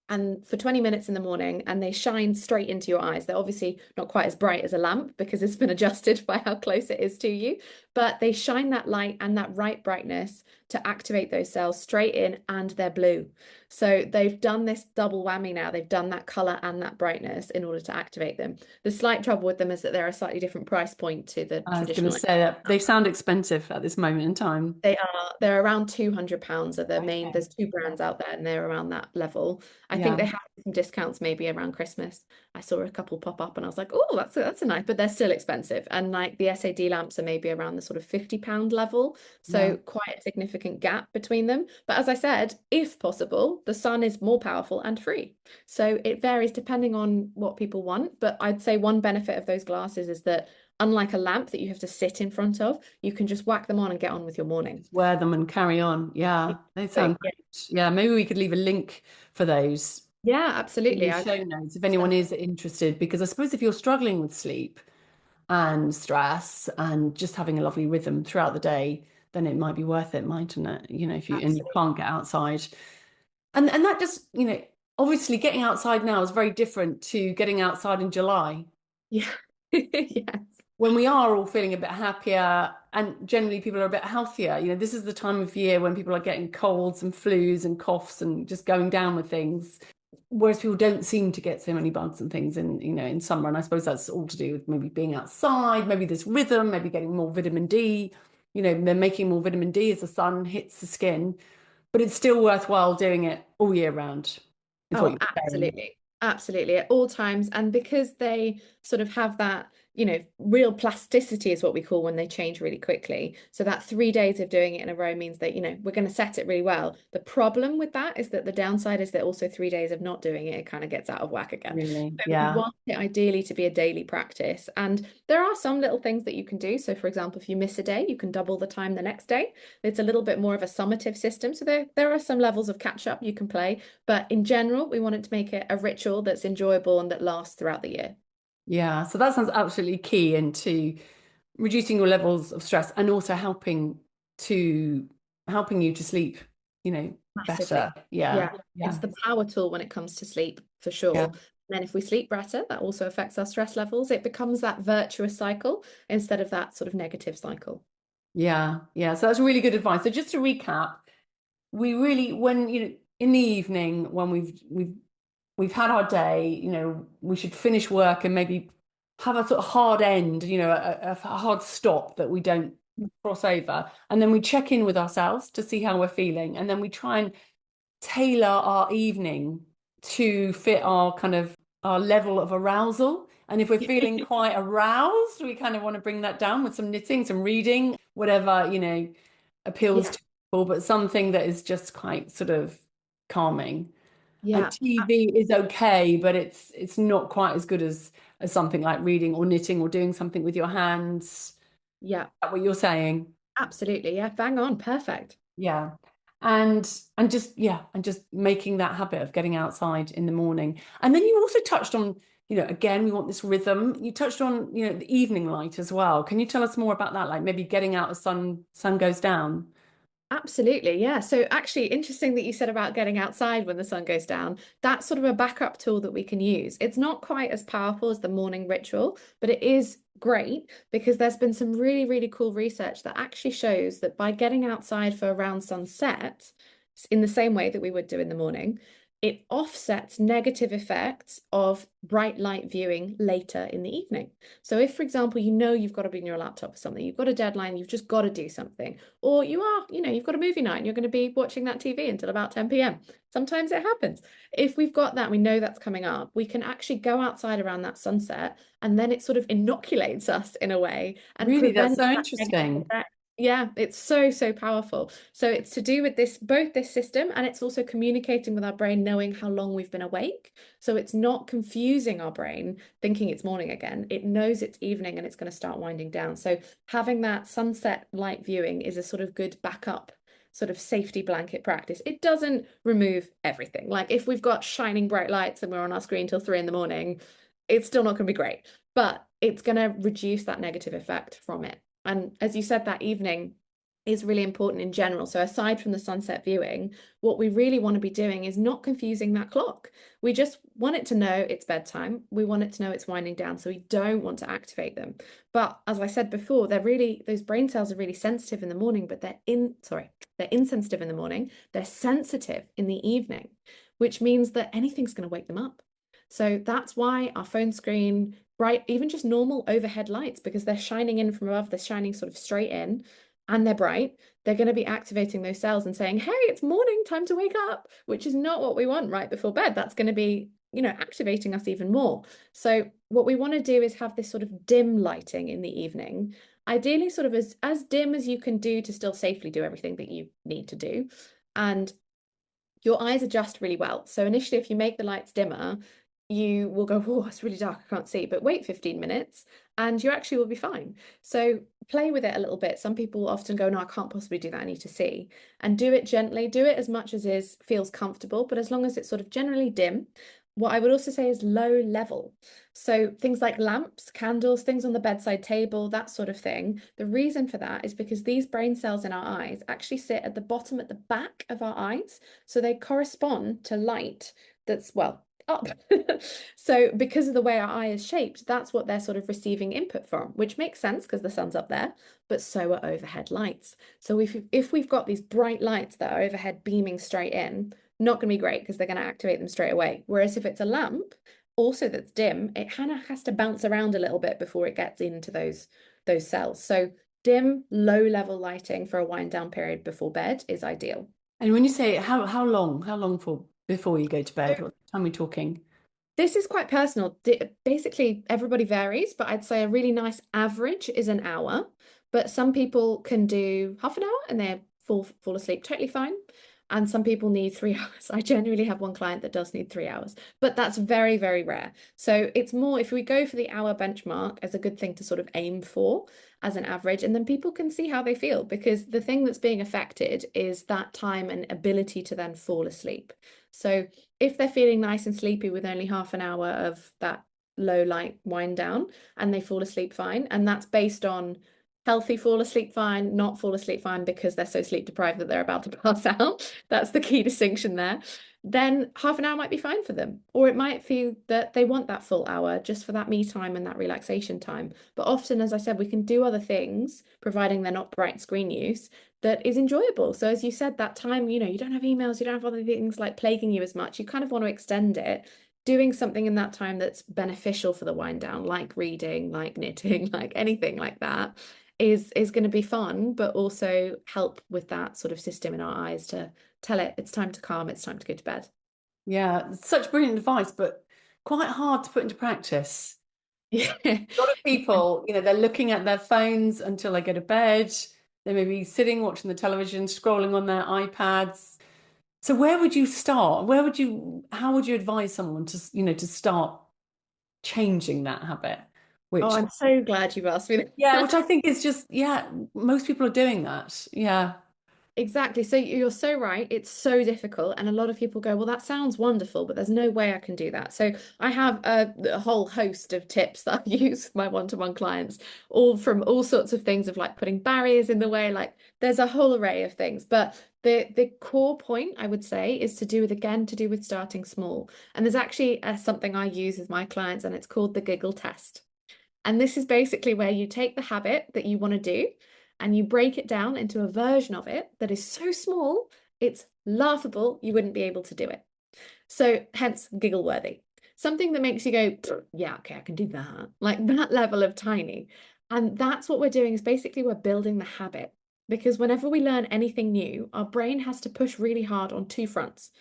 and for 20 minutes in the morning and they shine straight into your eyes. They're obviously not quite as bright as a lamp because it's been adjusted by how close it is to you, but they shine that light and that right brightness to activate those cells straight in and they're blue. So they've done this double whammy now. They've done that color and that brightness in order to activate them. The slight trouble with them is that they're a slightly different price point to the I was going to traditional. say that they sound expensive at this moment in time. They're around £200 are the main. Okay. There's two brands out there and they're around that level. I think Yeah. they have some discounts maybe around Christmas. I saw a couple pop up and I was like, oh, that's a nice, but they're still expensive. And like the SAD lamps are maybe around the sort of £50 level. Yeah. So quite a significant gap between them. But as I said, if possible, the sun is more powerful and free. So it varies depending on what people want. But I'd say one benefit of those glasses is that unlike a lamp that you have to sit in front of, you can just whack them on and get on with your morning. Wear them and carry on. Yeah. They So, sound great. Yeah. Maybe we could leave a link for those yeah, in absolutely. the show notes if anyone is interested, because I suppose if you're struggling with sleep and stress and just having a lovely rhythm throughout the day, then it might be worth it, mightn't it? If you Absolutely. can't get outside. And that just, obviously getting outside now is very different to getting outside in July Yeah. Yes. when we are all feeling a bit happier and generally people are a bit healthier. This is the time of year when people are getting colds and flus and coughs and just going down with things. Whereas people don't seem to get so many bugs and things in summer. And I suppose that's all to do with maybe being outside, maybe this rhythm, maybe getting more vitamin D. They're making more vitamin D as the sun hits the skin, but it's still worthwhile doing it all year round, is what Oh, you're saying. absolutely. Absolutely. At all times. And because they sort of have that, real plasticity is what we call when they change really quickly. So that 3 days of doing it in a row means that, we're going to set it really well. The problem with that is that the downside is that also 3 days of not doing it, it kind of gets out of whack again. Really? So we Yeah. want it ideally to be a daily practice. And there are some little things that you can do. So for example, if you miss a day, you can double the time the next day. It's a little bit more of a summative system. So there are some levels of catch up you can play. But in general, we wanted to make it a ritual that's enjoyable and that lasts throughout the year. Yeah. So that sounds absolutely key into reducing your levels of stress and also to helping you to sleep, Massively. better. Yeah. Yeah, Yeah. it's the power tool when it comes to sleep, for Yeah. sure. And then if we sleep better, that also affects our stress levels. It becomes that virtuous cycle instead of that sort of negative cycle. Yeah. Yeah. So that's really good advice. So just to recap, we really when in the evening when we've had our day, we should finish work and maybe have a sort of hard end, a hard stop that we don't cross over. And then we check in with ourselves to see how we're feeling. And then we try and tailor our evening to fit our kind of our level of arousal. And if we're feeling quite aroused, we kind of want to bring that down with some knitting, some reading, whatever, appeals Yeah. to but something that is just quite sort of calming. And Yeah, TV is okay, but it's not quite as good as something like reading or knitting or doing something with your hands. Is yeah, that what you're saying? absolutely. Yeah, bang on. Perfect. Yeah. And just making that habit of getting outside in the morning. And then you also touched on, again, we want this rhythm. You touched on, the evening light as well. Can you tell us more about that? Like maybe getting out as sun goes down. Absolutely, yeah. So actually, interesting that you said about getting outside when the sun goes down. That's sort of a backup tool that we can use. It's not quite as powerful as the morning ritual, but it is great because there's been some really, really cool research that actually shows that by getting outside for around sunset, in the same way that we would do in the morning, it offsets negative effects of bright light viewing later in the evening. So if, for example, you know you've got to be on your laptop for something, you've got a deadline, you've just got to do something, or you've got a movie night and you're going to be watching that TV until about 10 p.m. Sometimes it happens. If we've got that, we know that's coming up, we can actually go outside around that sunset and then it sort of inoculates us in a way and Really, that's prevents so that negative interesting. effect. Yeah, it's so, so powerful. So it's to do with this, both this system, and it's also communicating with our brain, knowing how long we've been awake. So it's not confusing our brain thinking it's morning again. It knows it's evening and it's going to start winding down. So having that sunset light viewing is a sort of good backup, sort of safety blanket practice. It doesn't remove everything. Like if we've got shining bright lights and we're on our screen till 3 in the morning, it's still not going to be great, but it's going to reduce that negative effect from it. And as you said, that evening is really important in general. So aside from the sunset viewing, what we really want to be doing is not confusing that clock. We just want it to know it's bedtime. We want it to know it's winding down. So we don't want to activate them. But as I said before, those brain cells are really sensitive in the morning, but they're insensitive in the morning. They're sensitive in the evening, which means that anything's going to wake them up. So that's why our phone screen, bright, even just normal overhead lights, because they're shining in from above, they're shining sort of straight in and they're bright, they're going to be activating those cells and saying, hey, it's morning, time to wake up, which is not what we want right before bed. That's going to be, activating us even more. So what we want to do is have this sort of dim lighting in the evening, ideally sort of as dim as you can do to still safely do everything that you need to do. And your eyes adjust really well. So initially, if you make the lights dimmer, you will go, oh, it's really dark, I can't see. But wait 15 minutes and you actually will be fine. So play with it a little bit. Some people often go, no, I can't possibly do that. I need to see. And do it gently. Do it as much as feels comfortable, but as long as it's sort of generally dim. What I would also say is low level. So things like lamps, candles, things on the bedside table, that sort of thing. The reason for that is because these brain cells in our eyes actually sit at the bottom, at the back of our eyes. So they correspond to light that's, well, up. So because of the way our eye is shaped, that's what they're sort of receiving input from, which makes sense because the sun's up there, but so are overhead lights. So if we've got these bright lights that are overhead beaming straight in, not going to be great because they're going to activate them straight away. Whereas if it's a lamp, also that's dim, it kind of has to bounce around a little bit before it gets into those cells. So dim, low level lighting for a wind down period before bed is ideal. And when you say how long for before you go to bed? What time are we talking? This is quite personal. Basically, everybody varies, but I'd say a really nice average is an hour. But some people can do half an hour and they fall asleep totally fine. And some people need 3 hours. I genuinely have one client that does need 3 hours, but that's very, very rare. So it's more if we go for the hour benchmark as a good thing to sort of aim for as an average, and then people can see how they feel because the thing that's being affected is that time and ability to then fall asleep. So if they're feeling nice and sleepy with only half an hour of that low light wind down and they fall asleep fine, and that's based on healthy fall asleep fine, not fall asleep fine because they're so sleep deprived that they're about to pass out. That's the key distinction there. Then half an hour might be fine for them. Or it might feel that they want that full hour just for that me time and that relaxation time. But often, as I said, we can do other things, providing they're not bright screen use, that is enjoyable. So as you said, that time, you don't have emails, you don't have other things like plaguing you as much. You kind of want to extend it, doing something in that time that's beneficial for the wind down, like reading, like knitting, like anything like that is going to be fun, but also help with that sort of system in our eyes to tell it it's time to calm, it's time to go to bed. Yeah, such brilliant advice, but quite hard to put into practice. Yeah. A lot of people, they're looking at their phones until they go to bed. They may be sitting watching the television, scrolling on their iPads. So where would you start? How would you advise someone to, to start changing that habit? Oh, Which, I'm so glad you've asked me yeah, that. which I think is just, yeah, most people are doing that. Yeah. Exactly. So you're so right. It's so difficult. And a lot of people go, well, that sounds wonderful, but there's no way I can do that. So I have a whole host of tips that I use with my one-to-one clients, all from all sorts of things of like putting barriers in the way. Like there's a whole array of things. But the core point I would say is to do with starting small. And there's actually something I use with my clients, and it's called the giggle test. And this is basically where you take the habit that you want to do and you break it down into a version of it that is so small, it's laughable, you wouldn't be able to do it. So, hence, giggle worthy. Something that makes you go, yeah, okay, I can do that. Like that level of tiny. And that's what we're doing is basically we're building the habit. Because whenever we learn anything new, our brain has to push really hard on two fronts.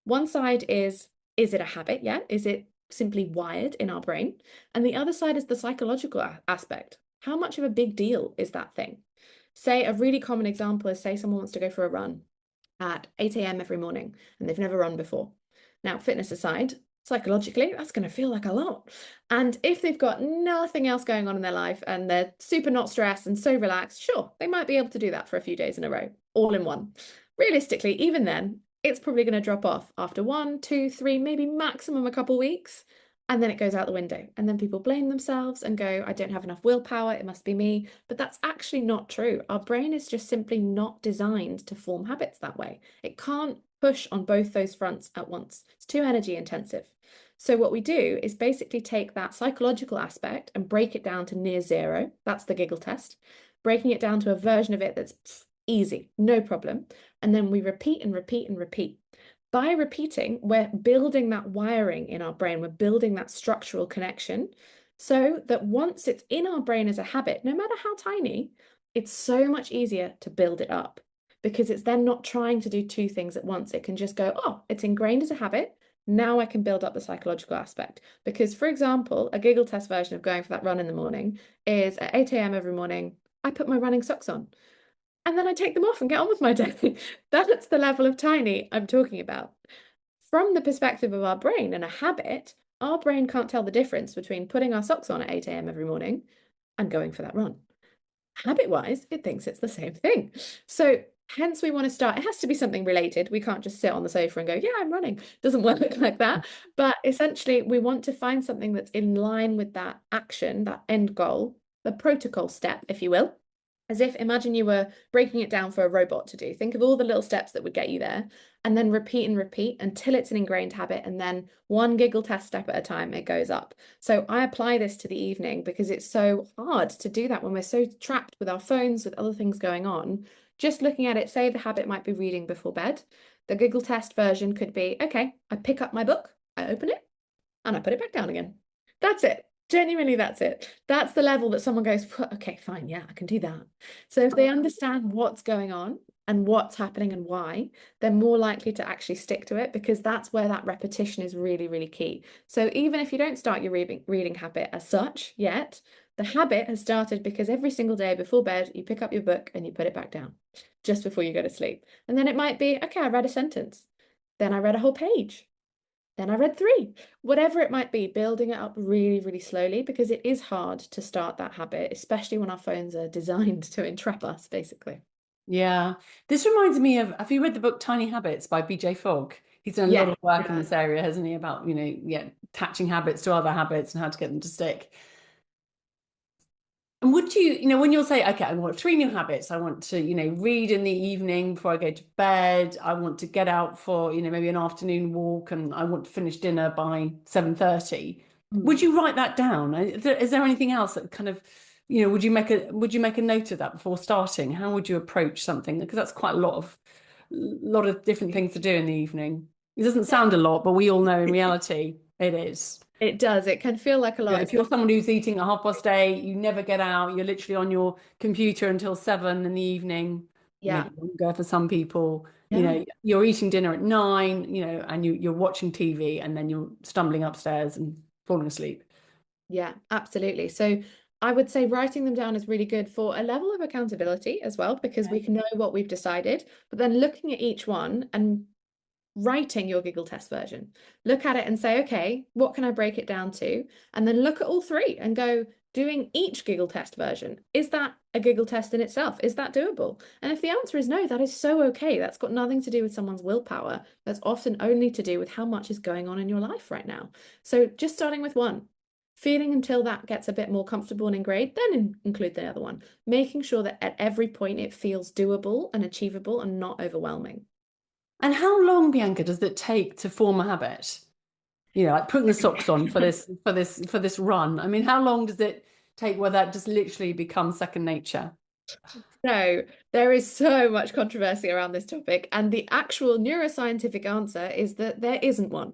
One side is it a habit? Yeah. Is it simply wired in our brain? And the other side is the psychological aspect. How much of a big deal is that thing? Say a really common example is say someone wants to go for a run at 8 a.m. every morning and they've never run before. Now, fitness aside, psychologically, that's going to feel like a lot. And if they've got nothing else going on in their life and they're super not stressed and so relaxed, sure, they might be able to do that for a few days in a row, all in one. Realistically, even then, it's probably going to drop off after 1, 2, 3, maybe maximum a couple weeks. And then it goes out the window. And then people blame themselves and go, I don't have enough willpower. It must be me. But that's actually not true. Our brain is just simply not designed to form habits that way. It can't push on both those fronts at once. It's too energy intensive. So, what we do is basically take that psychological aspect and break it down to near zero. That's the giggle test. Breaking it down to a version of it that's easy, no problem. And then we repeat and repeat and repeat. By repeating, we're building that wiring in our brain, we're building that structural connection so that once it's in our brain as a habit, no matter how tiny, it's so much easier to build it up because it's then not trying to do two things at once. It can just go, oh, it's ingrained as a habit. Now I can build up the psychological aspect. Because, for example, a giggle test version of going for that run in the morning is at 8 a.m. every morning, I put my running socks on and then I take them off and get on with my day. That's the level of tiny I'm talking about. From the perspective of our brain and a habit, our brain can't tell the difference between putting our socks on at 8 a.m. every morning and going for that run. Habit-wise, it thinks it's the same thing. So hence we want to start. It has to be something related. We can't just sit on the sofa and go, yeah, I'm running. It doesn't work like that. But essentially, we want to find something that's in line with that action, that end goal, the protocol step, if you will. As if imagine you were breaking it down for a robot to do. Think of all the little steps that would get you there, and then repeat and repeat until it's an ingrained habit. And then one giggle test step at a time, it goes up. So I apply this to the evening because it's so hard to do that when we're so trapped with our phones, with other things going on. Just looking at it, say the habit might be reading before bed. The giggle test version could be, okay, I pick up my book, I open it, and I put it back down again. That's it. Genuinely, that's it. That's the level that someone goes, okay, fine, yeah, I can do that. So if they understand what's going on and what's happening and why, they're more likely to actually stick to it because that's where that repetition is really, really key. So even if you don't start your reading habit as such yet, the habit has started because every single day before bed, you pick up your book and you put it back down just before you go to sleep. And then it might be, okay, I read a sentence. Then I read a whole page. Then I read three, whatever it might be, building it up really, really slowly because it is hard to start that habit, especially when our phones are designed to entrap us, basically. Yeah. This reminds me of, have you read the book Tiny Habits by BJ Fogg? He's done a lot Yeah. of work in this area, hasn't he? About, yeah, attaching habits to other habits and how to get them to stick. And would you, when you'll say, okay, I want three new habits. I want to, read in the evening before I go to bed. I want to get out for, maybe an afternoon walk and I want to finish dinner by 7:30. Would Mm. you write that down? Is there anything else that kind of, would you make a note of that before starting? How would you approach something? Because that's quite a lot of different things to do in the evening. It doesn't sound a lot, but we all know in reality it is. It does. It can feel like a lot, If you're especially. someone who's eating at 8:30, you never get out. You're literally on your computer until 7 in the evening. Yeah. Maybe longer for some people. Yeah. You're eating dinner at 9, and you're watching TV and then you're stumbling upstairs and falling asleep. Yeah, absolutely. So I would say writing them down is really good for a level of accountability as well, because we Okay. can know what we've decided, but then looking at each one and writing your giggle test version. Look at it and say, okay, what can I break it down to? And then look at all three and go, doing each giggle test version, is that a giggle test in itself? Is that doable? And if the answer is no, that is so okay. That's got nothing to do with someone's willpower. That's often only to do with how much is going on in your life right now. So just starting with one, feeling until that gets a bit more comfortable and ingrained, then include the other one, making sure that at every point it feels doable and achievable and not overwhelming. And how long, Bianca, does it take to form a habit? You know, like putting the socks on for this run. I mean, how long does it take where that just literally becomes second nature? So there is so much controversy around this topic, and the actual neuroscientific answer is that there isn't one.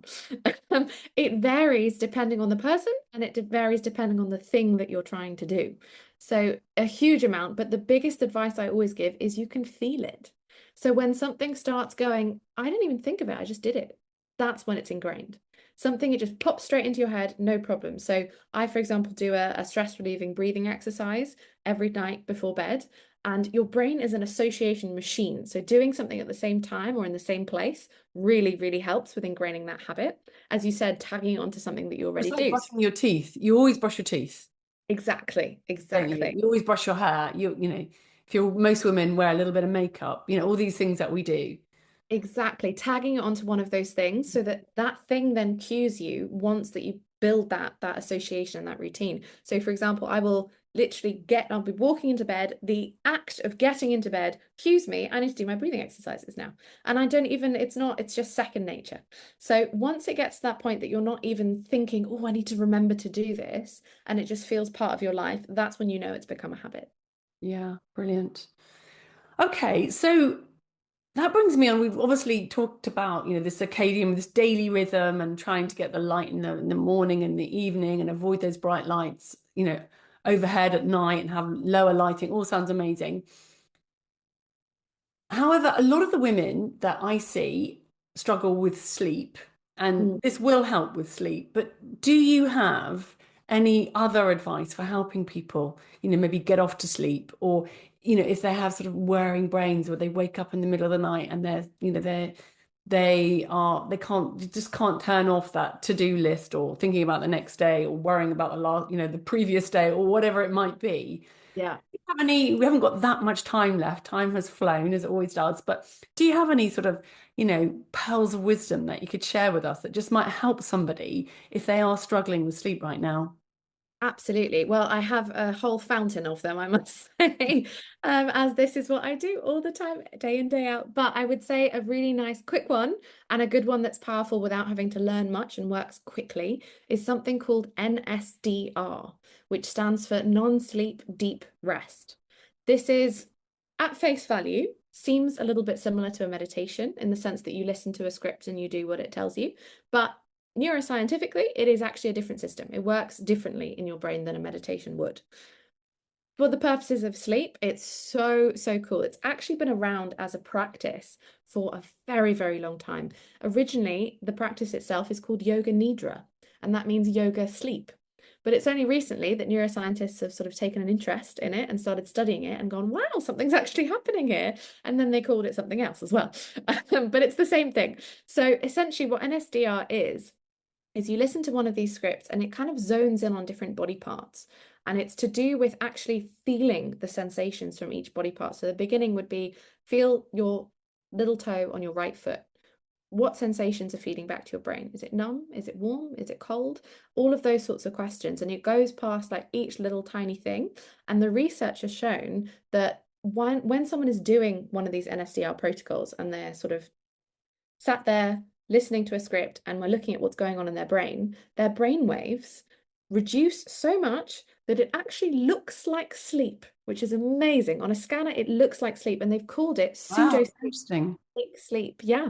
It varies depending on the person, and it varies depending on the thing that you're trying to do. So a huge amount, but the biggest advice I always give is you can feel it. So when something starts going, I didn't even think of it, I just did it. That's when it's ingrained. Something it just pops straight into your head, no problem. So I, for example, do a stress relieving breathing exercise every night before bed. And your brain is an association machine. So doing something at the same time or in the same place really, really helps with ingraining that habit. As you said, tagging it onto something that you It's already like do. brushing your teeth. You always brush your teeth, Exactly, don't you? exactly. You always brush your hair. You know, if you're most women wear a little bit of makeup, you know, all these things that we do. Exactly. Tagging it onto one of those things so that that thing then cues you once that you build that association, that routine. So for example, I'll be walking into bed. The act of getting into bed cues me, I need to do my breathing exercises now. And I don't even, it's just second nature. So once it gets to that point that you're not even thinking, oh, I need to remember to do this, and it just feels part of your life, that's when you know it's become a habit. Yeah, brilliant. Okay, so that brings me on. We've obviously talked about, you know, this circadian, this daily rhythm and trying to get the light in the morning and the evening and avoid those bright lights, you know, overhead at night and have lower lighting. All sounds amazing. However, a lot of the women that I see struggle with sleep, and Mm. this will help with sleep. But do you have any other advice for helping people, you know, maybe get off to sleep, or, you know, if they have sort of whirring brains where they wake up in the middle of the night and they're, you know, they just can't turn off that to-do list or thinking about the next day or worrying about the last, you know, the previous day or whatever it might be. Yeah. We haven't got that much time left. Time has flown as it always does. But do you have any sort of, you know, pearls of wisdom that you could share with us that just might help somebody if they are struggling with sleep right now? Absolutely. Well, I have a whole fountain of them, I must say, as this is what I do all the time, day in, day out. But I would say a really nice, quick one and a good one that's powerful without having to learn much and works quickly is something called NSDR, which stands for non-sleep deep rest. This is, at face value, seems a little bit similar to a meditation in the sense that you listen to a script and you do what it tells you. But neuroscientifically, it is actually a different system. It works differently in your brain than a meditation would. For the purposes of sleep, it's so, so cool. It's actually been around as a practice for a very, very long time. Originally, the practice itself is called yoga nidra, and that means yoga sleep. But it's only recently that neuroscientists have sort of taken an interest in it and started studying it and gone, wow, something's actually happening here. And then they called it something else as well. But it's the same thing. So essentially, what NSDR is you listen to one of these scripts and it kind of zones in on different body parts. And it's to do with actually feeling the sensations from each body part. So the beginning would be feel your little toe on your right foot. What sensations are feeding back to your brain? Is it numb? Is it warm? Is it cold? All of those sorts of questions. And it goes past like each little tiny thing. And the research has shown that when someone is doing one of these NSDR protocols and they're sort of sat there listening to a script and we're looking at what's going on in their brain waves reduce so much that it actually looks like sleep, which is amazing. On a scanner, it looks like sleep, and they've called it Wow, pseudo interesting. sleep. Yeah.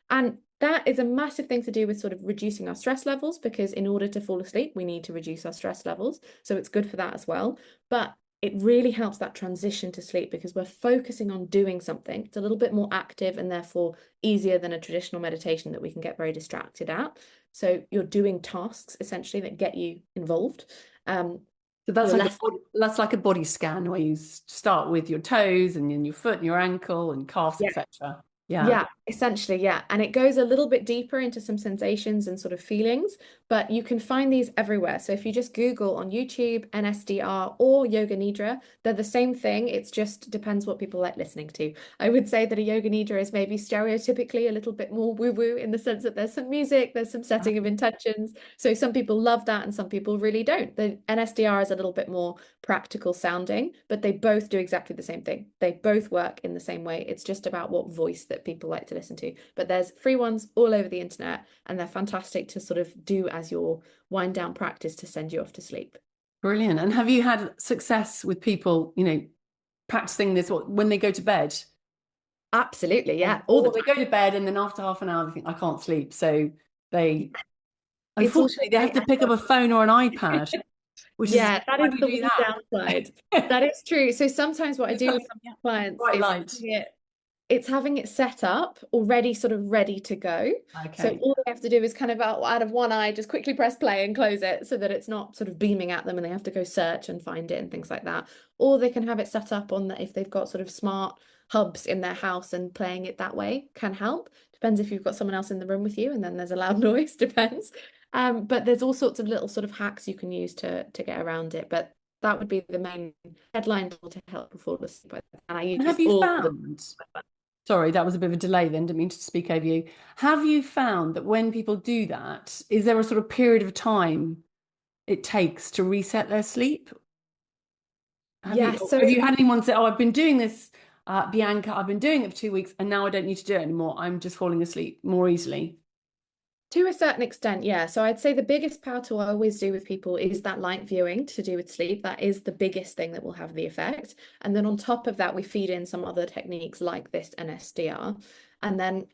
And that is a massive thing to do with sort of reducing our stress levels, because in order to fall asleep, we need to reduce our stress levels. So it's good for that as well. But it really helps that transition to sleep because we're focusing on doing something. It's a little bit more active and therefore easier than a traditional meditation that we can get very distracted at. So you're doing tasks essentially that get you involved. Um, So that's You're like a less. that's like a body scan where you start with your toes and then your foot and your ankle and calves, Yeah. etc. Yeah. Yeah, essentially, yeah. And it goes a little bit deeper into some sensations and sort of feelings, but you can find these everywhere. So if you just Google on YouTube, NSDR or Yoga Nidra, they're the same thing. It's just depends what people like listening to. I would say that a Yoga Nidra is maybe stereotypically a little bit more woo-woo in the sense that there's some music, there's some setting of intentions. So some people love that and some people really don't. The NSDR is a little bit more practical sounding, but they both do exactly the same thing. They both work in the same way. It's just about what voice that people like to listen to. But there's free ones all over the internet, and they're fantastic to sort of do as your wind down practice to send you off to sleep. Brilliant. And have you had success with people, practicing this when they go to bed? Absolutely, yeah, all the Or they time. go to bed and then after half an hour they think, I can't sleep. So they, It's also unfortunately, they have great. to pick up a phone or an iPad, which is, Yeah, that why is do you the do one downside. that? That is true. So sometimes what I It's do got with to some be clients bright is light. it's having it set up already, sort of ready to go. So Okay. all they have to do is kind of out of one eye, just quickly press play and close it so that it's not sort of beaming at them and they have to go search and find it and things like that. Or they can have it set up on if they've got sort of smart hubs in their house and playing it that way can help. Depends if you've got someone else in the room with you and then there's a loud noise, depends. But there's all sorts of little sort of hacks you can use to get around it. But that would be the main headline tool to help you fall asleep with. And I And use have you all the found, sorry, that was a bit of a delay then, didn't mean to speak over you. Have you found that when people do that, is there a sort of period of time it takes to reset their sleep? yeah, so Have you had anyone say, "Oh, I've been doing this, Bianca, I've been doing it for 2 weeks and now I don't need to do it anymore. I'm just falling asleep more easily." to a certain extent, yeah. So I'd say the biggest power tool I always do with people is that light viewing to do with sleep. That is the biggest thing that will have the effect. And then on top of that, we feed in some other techniques like this NSDR. And then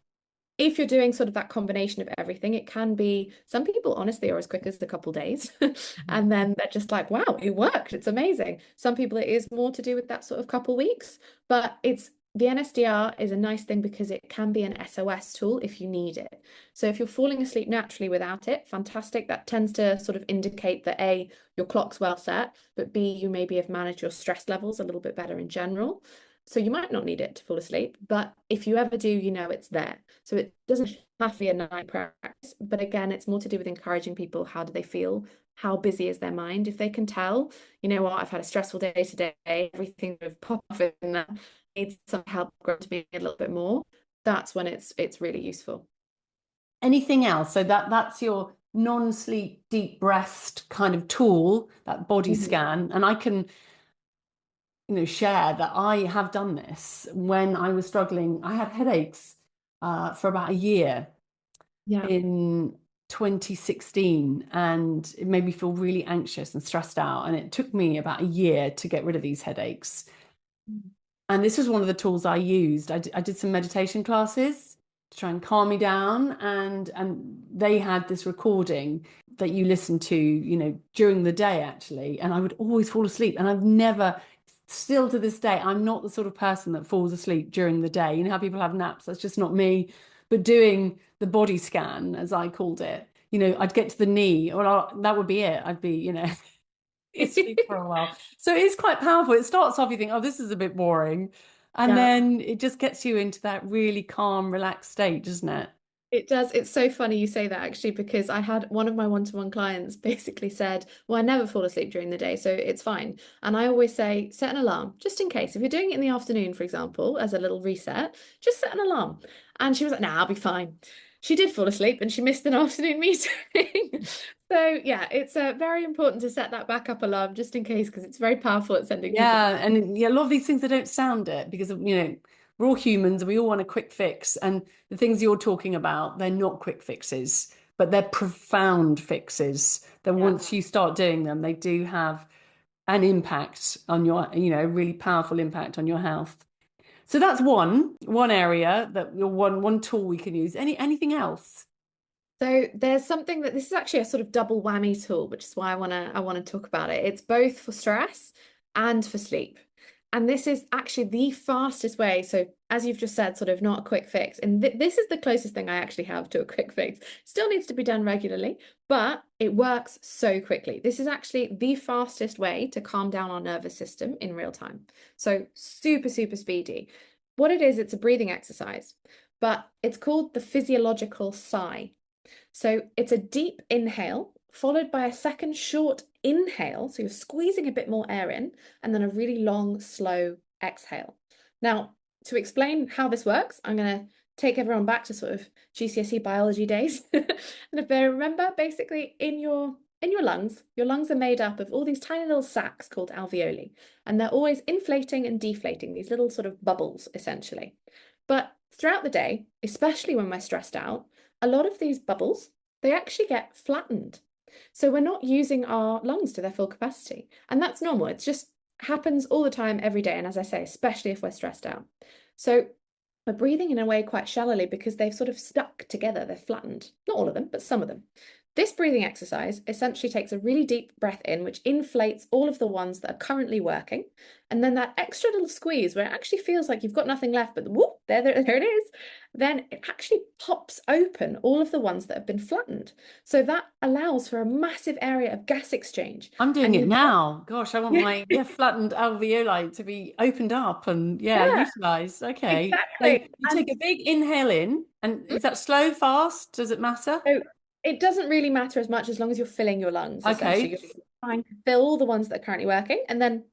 if you're doing sort of that combination of everything, it can be some people honestly are as quick as a couple days. Mhm. And then they're just like, wow, it worked. It's amazing. Some people it is more to do with that sort of couple weeks, but it's the NSDR is a nice thing because it can be an SOS tool if you need it. So if you're falling asleep naturally without it, fantastic. That tends to sort of indicate that A, your clock's well set, but B, you maybe have managed your stress levels a little bit better in general. So you might not need it to fall asleep, but if you ever do, you know it's there. So it doesn't have to be a night practice, but again, it's more to do with encouraging people. How do they feel? How busy is their mind? If they can tell, you know what, I've had a stressful day today, everything sort of pop off in there, needs some help grow to me a little bit more. That's when it's really useful. Anything else? So that's your non-sleep deep rest kind of tool, that body Mhm. scan. And I can, share that I have done this when I was struggling. I had headaches for about a year Yeah. in 2016, and it made me feel really anxious and stressed out. And it took me about a year to get rid of these headaches. And this was one of the tools I used. I did some meditation classes to try and calm me down, and they had this recording that you listen to, during the day actually. And I would always fall asleep, and I've never, still to this day, I'm not the sort of person that falls asleep during the day. You know how people have naps? That's just not me. But doing the body scan, as I called it, I'd get to the knee, or that would be it. I'd be, asleep for a while. So it's quite powerful. It starts off, you think, oh, this is a bit boring. And Yeah. then it just gets you into that really calm, relaxed state, doesn't it? It does. It's so funny you say that actually, because I had one of my one-to-one clients basically said, well, I never fall asleep during the day, so it's fine. And I always say, set an alarm just in case. If you're doing it in the afternoon, for example, as a little reset, just set an alarm. And she was like, nah, I'll be fine. She did fall asleep and she missed an afternoon meeting. So yeah, it's very important to set that backup alarm just in case, because it's very powerful at sending people. Yeah. And yeah, a lot of these things, they don't sound it because, we're all humans and we all want a quick fix. And the things you're talking about, they're not quick fixes, but they're profound fixes that Yeah. once you start doing them, they do have an impact on your, a really powerful impact on your health. So that's one area that one tool we can use. Anything else? So there's something that this is actually a sort of double whammy tool, which is why I wanna talk about it. It's both for stress and for sleep. And this is actually the fastest way. So, as you've just said, sort of not a quick fix. And this is the closest thing I actually have to a quick fix. Still needs to be done regularly, but it works so quickly. This is actually the fastest way to calm down our nervous system in real time. So, super, super speedy. What it is, it's a breathing exercise, but it's called the physiological sigh. So, it's a deep inhale followed by a second short inhale. So you're squeezing a bit more air in, and then a really long, slow exhale. Now, to explain how this works, I'm going to take everyone back to sort of GCSE biology days. And if they remember, basically in your lungs are made up of all these tiny little sacs called alveoli, and they're always inflating and deflating, these little sort of bubbles, essentially. But throughout the day, especially when we're stressed out, a lot of these bubbles, they actually get flattened. So we're not using our lungs to their full capacity. And that's normal. It just happens all the time, every day. And as I say, especially if we're stressed out. So we're breathing in a way quite shallowly because they've sort of stuck together. They're flattened. Not all of them, but some of them. This breathing exercise essentially takes a really deep breath in, which inflates all of the ones that are currently working. And then that extra little squeeze where it actually feels like you've got nothing left, but whoop, there it is. Then it actually pops open all of the ones that have been flattened. So that allows for a massive area of gas exchange. I'm doing And it you now. Gosh, I want yeah, my flattened alveoli to be opened up and yeah, utilized. Okay. So exactly. you And take a big inhale in, and is that slow, fast? Does it matter? so it doesn't really matter as much as long as you're filling your lungs, essentially. Okay. You're trying to fill all the ones that are currently working. And then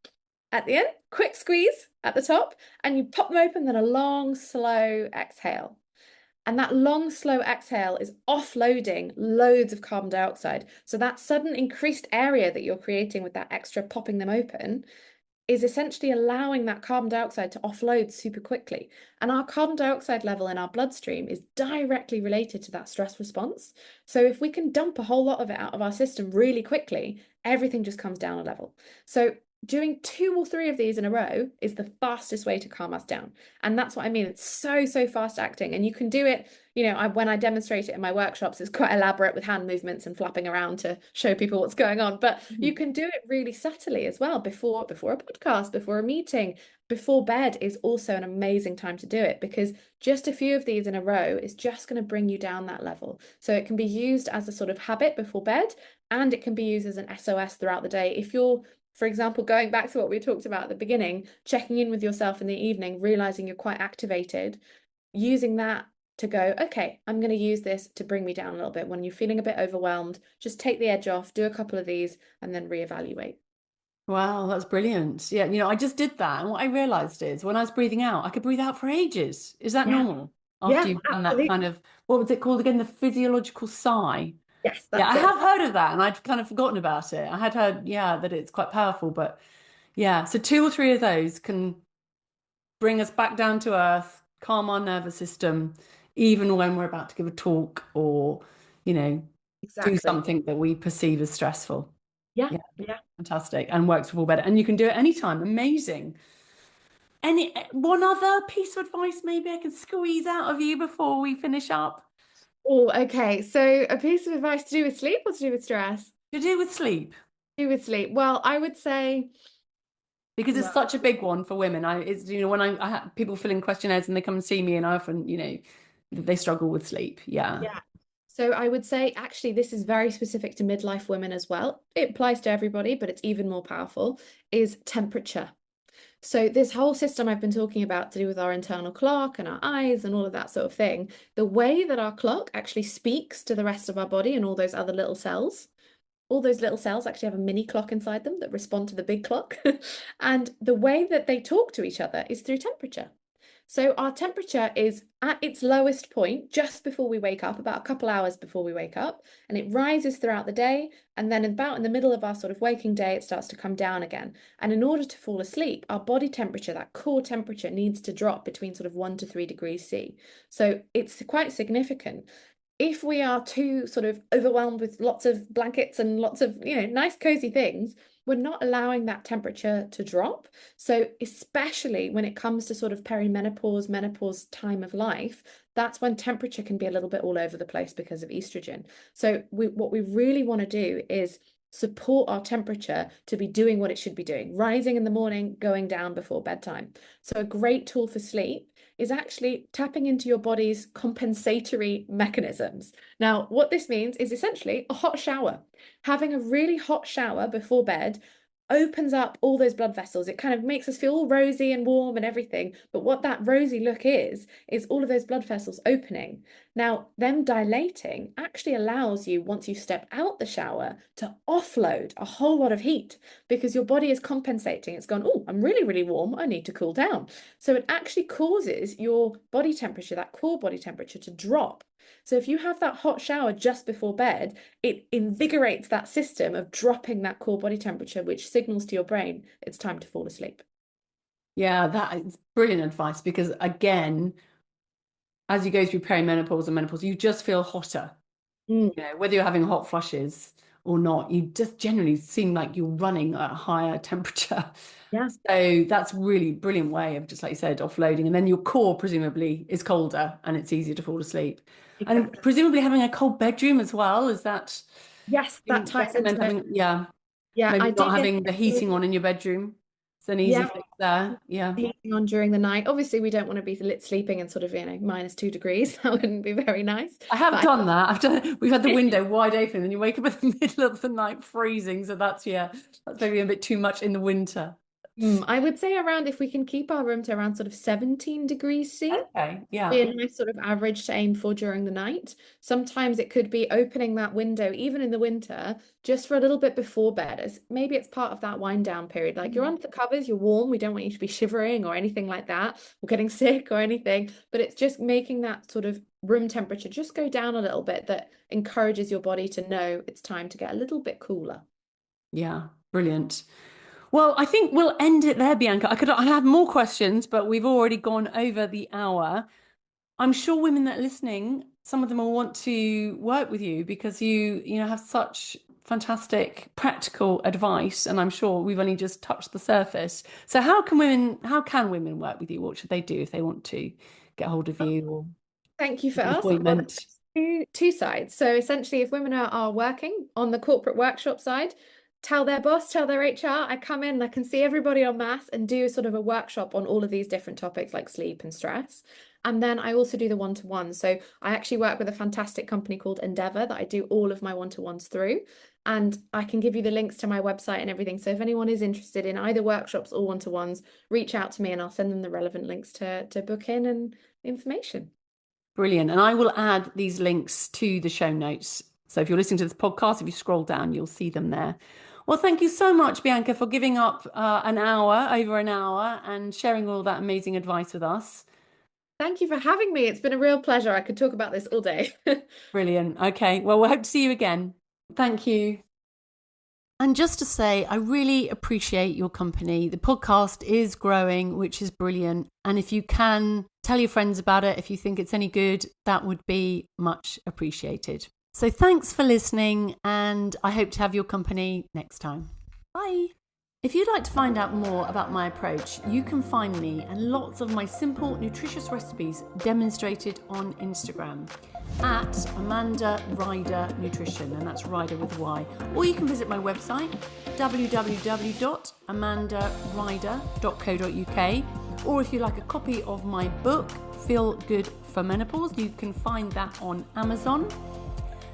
at the end, quick squeeze at the top, and you pop them open, then a long, slow exhale. And that long, slow exhale is offloading loads of carbon dioxide. So that sudden increased area that you're creating with that extra popping them open is essentially allowing that carbon dioxide to offload super quickly. And our carbon dioxide level in our bloodstream is directly related to that stress response. So if we can dump a whole lot of it out of our system really quickly, everything just comes down a level. So doing 2 or 3 of these in a row is the fastest way to calm us down. And that's what I mean. It's so, so fast acting. And you can do it, when I demonstrate it in my workshops, it's quite elaborate with hand movements and flapping around to show people what's going on. But you can do it really subtly as well before a podcast, before a meeting, before bed is also an amazing time to do it, because just a few of these in a row is just going to bring you down that level. So it can be used as a sort of habit before bed, and it can be used as an SOS throughout the day. If you're, for example, going back to what we talked about at the beginning, checking in with yourself in the evening, realizing you're quite activated, using that to go, okay, I'm going to use this to bring me down a little bit. When you're feeling a bit overwhelmed, just take the edge off, do a couple of these, and then reevaluate. Wow, that's brilliant. Yeah, I just did that. And what I realized is when I was breathing out, I could breathe out for ages. Is that Yeah, normal? After yeah, you've done that kind absolutely. of, what was it called again? The physiological sigh. Yes, Yeah, I that's it. have heard of that and I'd kind of forgotten about it. I had heard, that it's quite powerful, but yeah, so 2 or 3 of those can bring us back down to earth, calm our nervous system, even when we're about to give a talk or, you know, do Exactly. something that we perceive as stressful. Yeah, Yeah, yeah. fantastic. And works all better. And you can do it anytime. Amazing. Any one other piece of advice maybe I can squeeze out of you before we finish up? Oh, okay. So a piece of advice to do with sleep or to do with stress? To do with sleep. To do with sleep. Well, I would say, Because it's well, such a big one for women. It's when I have people fill in questionnaires and they come and see me, and I often, they struggle with sleep. Yeah. yeah. So I would say actually this is very specific to midlife women as well. It applies to everybody, but it's even more powerful, is temperature. So this whole system I've been talking about to do with our internal clock and our eyes and all of that sort of thing, the way that our clock actually speaks to the rest of our body and all those little cells actually have a mini clock inside them that respond to the big clock. And the way that they talk to each other is through temperature. So our temperature is at its lowest point just before we wake up, about a couple hours before we wake up, and it rises throughout the day. And then about in the middle of our sort of waking day, it starts to come down again. And in order to fall asleep, our body temperature, that core temperature, needs to drop between sort of 1 to 3 degrees C. So it's quite significant. If we are too sort of overwhelmed with lots of blankets and lots of, nice cozy things, we're not allowing that temperature to drop. So especially when it comes to sort of perimenopause, menopause time of life, that's when temperature can be a little bit all over the place because of estrogen. So what we really want to do is support our temperature to be doing what it should be doing, rising in the morning, going down before bedtime. So a great tool for sleep is actually tapping into your body's compensatory mechanisms. Now, what this means is essentially a hot shower. Having a really hot shower before bed opens up all those blood vessels. It kind of makes us feel all rosy and warm and everything. But what that rosy look is all of those blood vessels opening. Now, them dilating actually allows you, once you step out the shower, to offload a whole lot of heat because your body is compensating. It's gone, oh, I'm really, really warm. I need to cool down. So it actually causes your body temperature, that core body temperature, to drop. So if you have that hot shower just before bed, it invigorates that system of dropping that core body temperature, which signals to your brain it's time to fall asleep. Yeah, that is brilliant advice because, again, as you go through perimenopause and menopause, you just feel hotter. Mm. You know, whether you're having hot flushes or not, you just generally seem like you're running at a higher temperature. Yeah. So that's really brilliant way of, just like you said, offloading. And then your core presumably is colder and it's easier to fall asleep. Exactly. And presumably having a cold bedroom as well, is that Yes, that ties into recommend it. having, yeah, Yeah, maybe I not do think having the heating on in your bedroom. It's an easy yeah, fix there. Yeah. heating on during the night. Obviously, we don't want to be sleeping in sort of, -2 degrees. That wouldn't be very nice. I have But done that. We've had the window wide open and you wake up in the middle of the night freezing. So that's maybe a bit too much in the winter. I would say around, if we can keep our room to around sort of 17 degrees C, Okay. Yeah. be a nice sort of average to aim for during the night. Sometimes it could be opening that window, even in the winter, just for a little bit before bed, as maybe it's part of that wind down period. Like, you're under the covers, you're warm. We don't want you to be shivering or anything like that, or getting sick or anything. But it's just making that sort of room temperature just go down a little bit that encourages your body to know it's time to get a little bit cooler. Yeah. Brilliant. Well, I think we'll end it there, Bianca. I have more questions, but we've already gone over the hour. I'm sure women that are listening, some of them will want to work with you because you have such fantastic practical advice, and I'm sure we've only just touched the surface. So how can women work with you? What should they do if they want to get hold of you or Thank you for make an asking. Well, appointment? there's two sides. So essentially, if women are working on the corporate workshop side, tell their boss, tell their HR, I come in, I can see everybody en masse and do sort of a workshop on all of these different topics like sleep and stress. And then I also do the one-to-one. So I actually work with a fantastic company called Endeavour that I do all of my one-to-ones through. And I can give you the links to my website and everything. So if anyone is interested in either workshops or one-to-ones, reach out to me and I'll send them the relevant links to book in and information. Brilliant. And I will add these links to the show notes. So if you're listening to this podcast, if you scroll down, you'll see them there. Well, thank you so much, Bianca, for giving up over an hour, and sharing all that amazing advice with us. Thank you for having me. It's been a real pleasure. I could talk about this all day. Brilliant. Okay. Well, we'll hope to see you again. Thank you. And just to say, I really appreciate your company. The podcast is growing, which is brilliant. And if you can tell your friends about it, if you think it's any good, that would be much appreciated. So thanks for listening, and I hope to have your company next time. Bye. If you'd like to find out more about my approach, you can find me and lots of my simple, nutritious recipes demonstrated on Instagram at Amanda Ryder Nutrition, and that's Ryder with a Y. Or you can visit my website, www.amandaryder.co.uk. Or if you like a copy of my book, Feel Good for Menopause, you can find that on Amazon.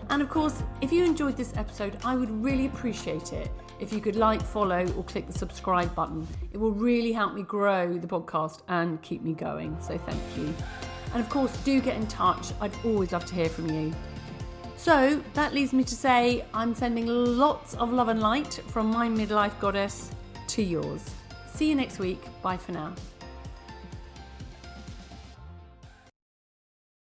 And of course, if you enjoyed this episode, I would really appreciate it if you could like, follow, or click the subscribe button. It will really help me grow the podcast and keep me going. So thank you. And of course, do get in touch. I'd always love to hear from you. So that leaves me to say I'm sending lots of love and light from my midlife goddess to yours. See you next week. Bye for now.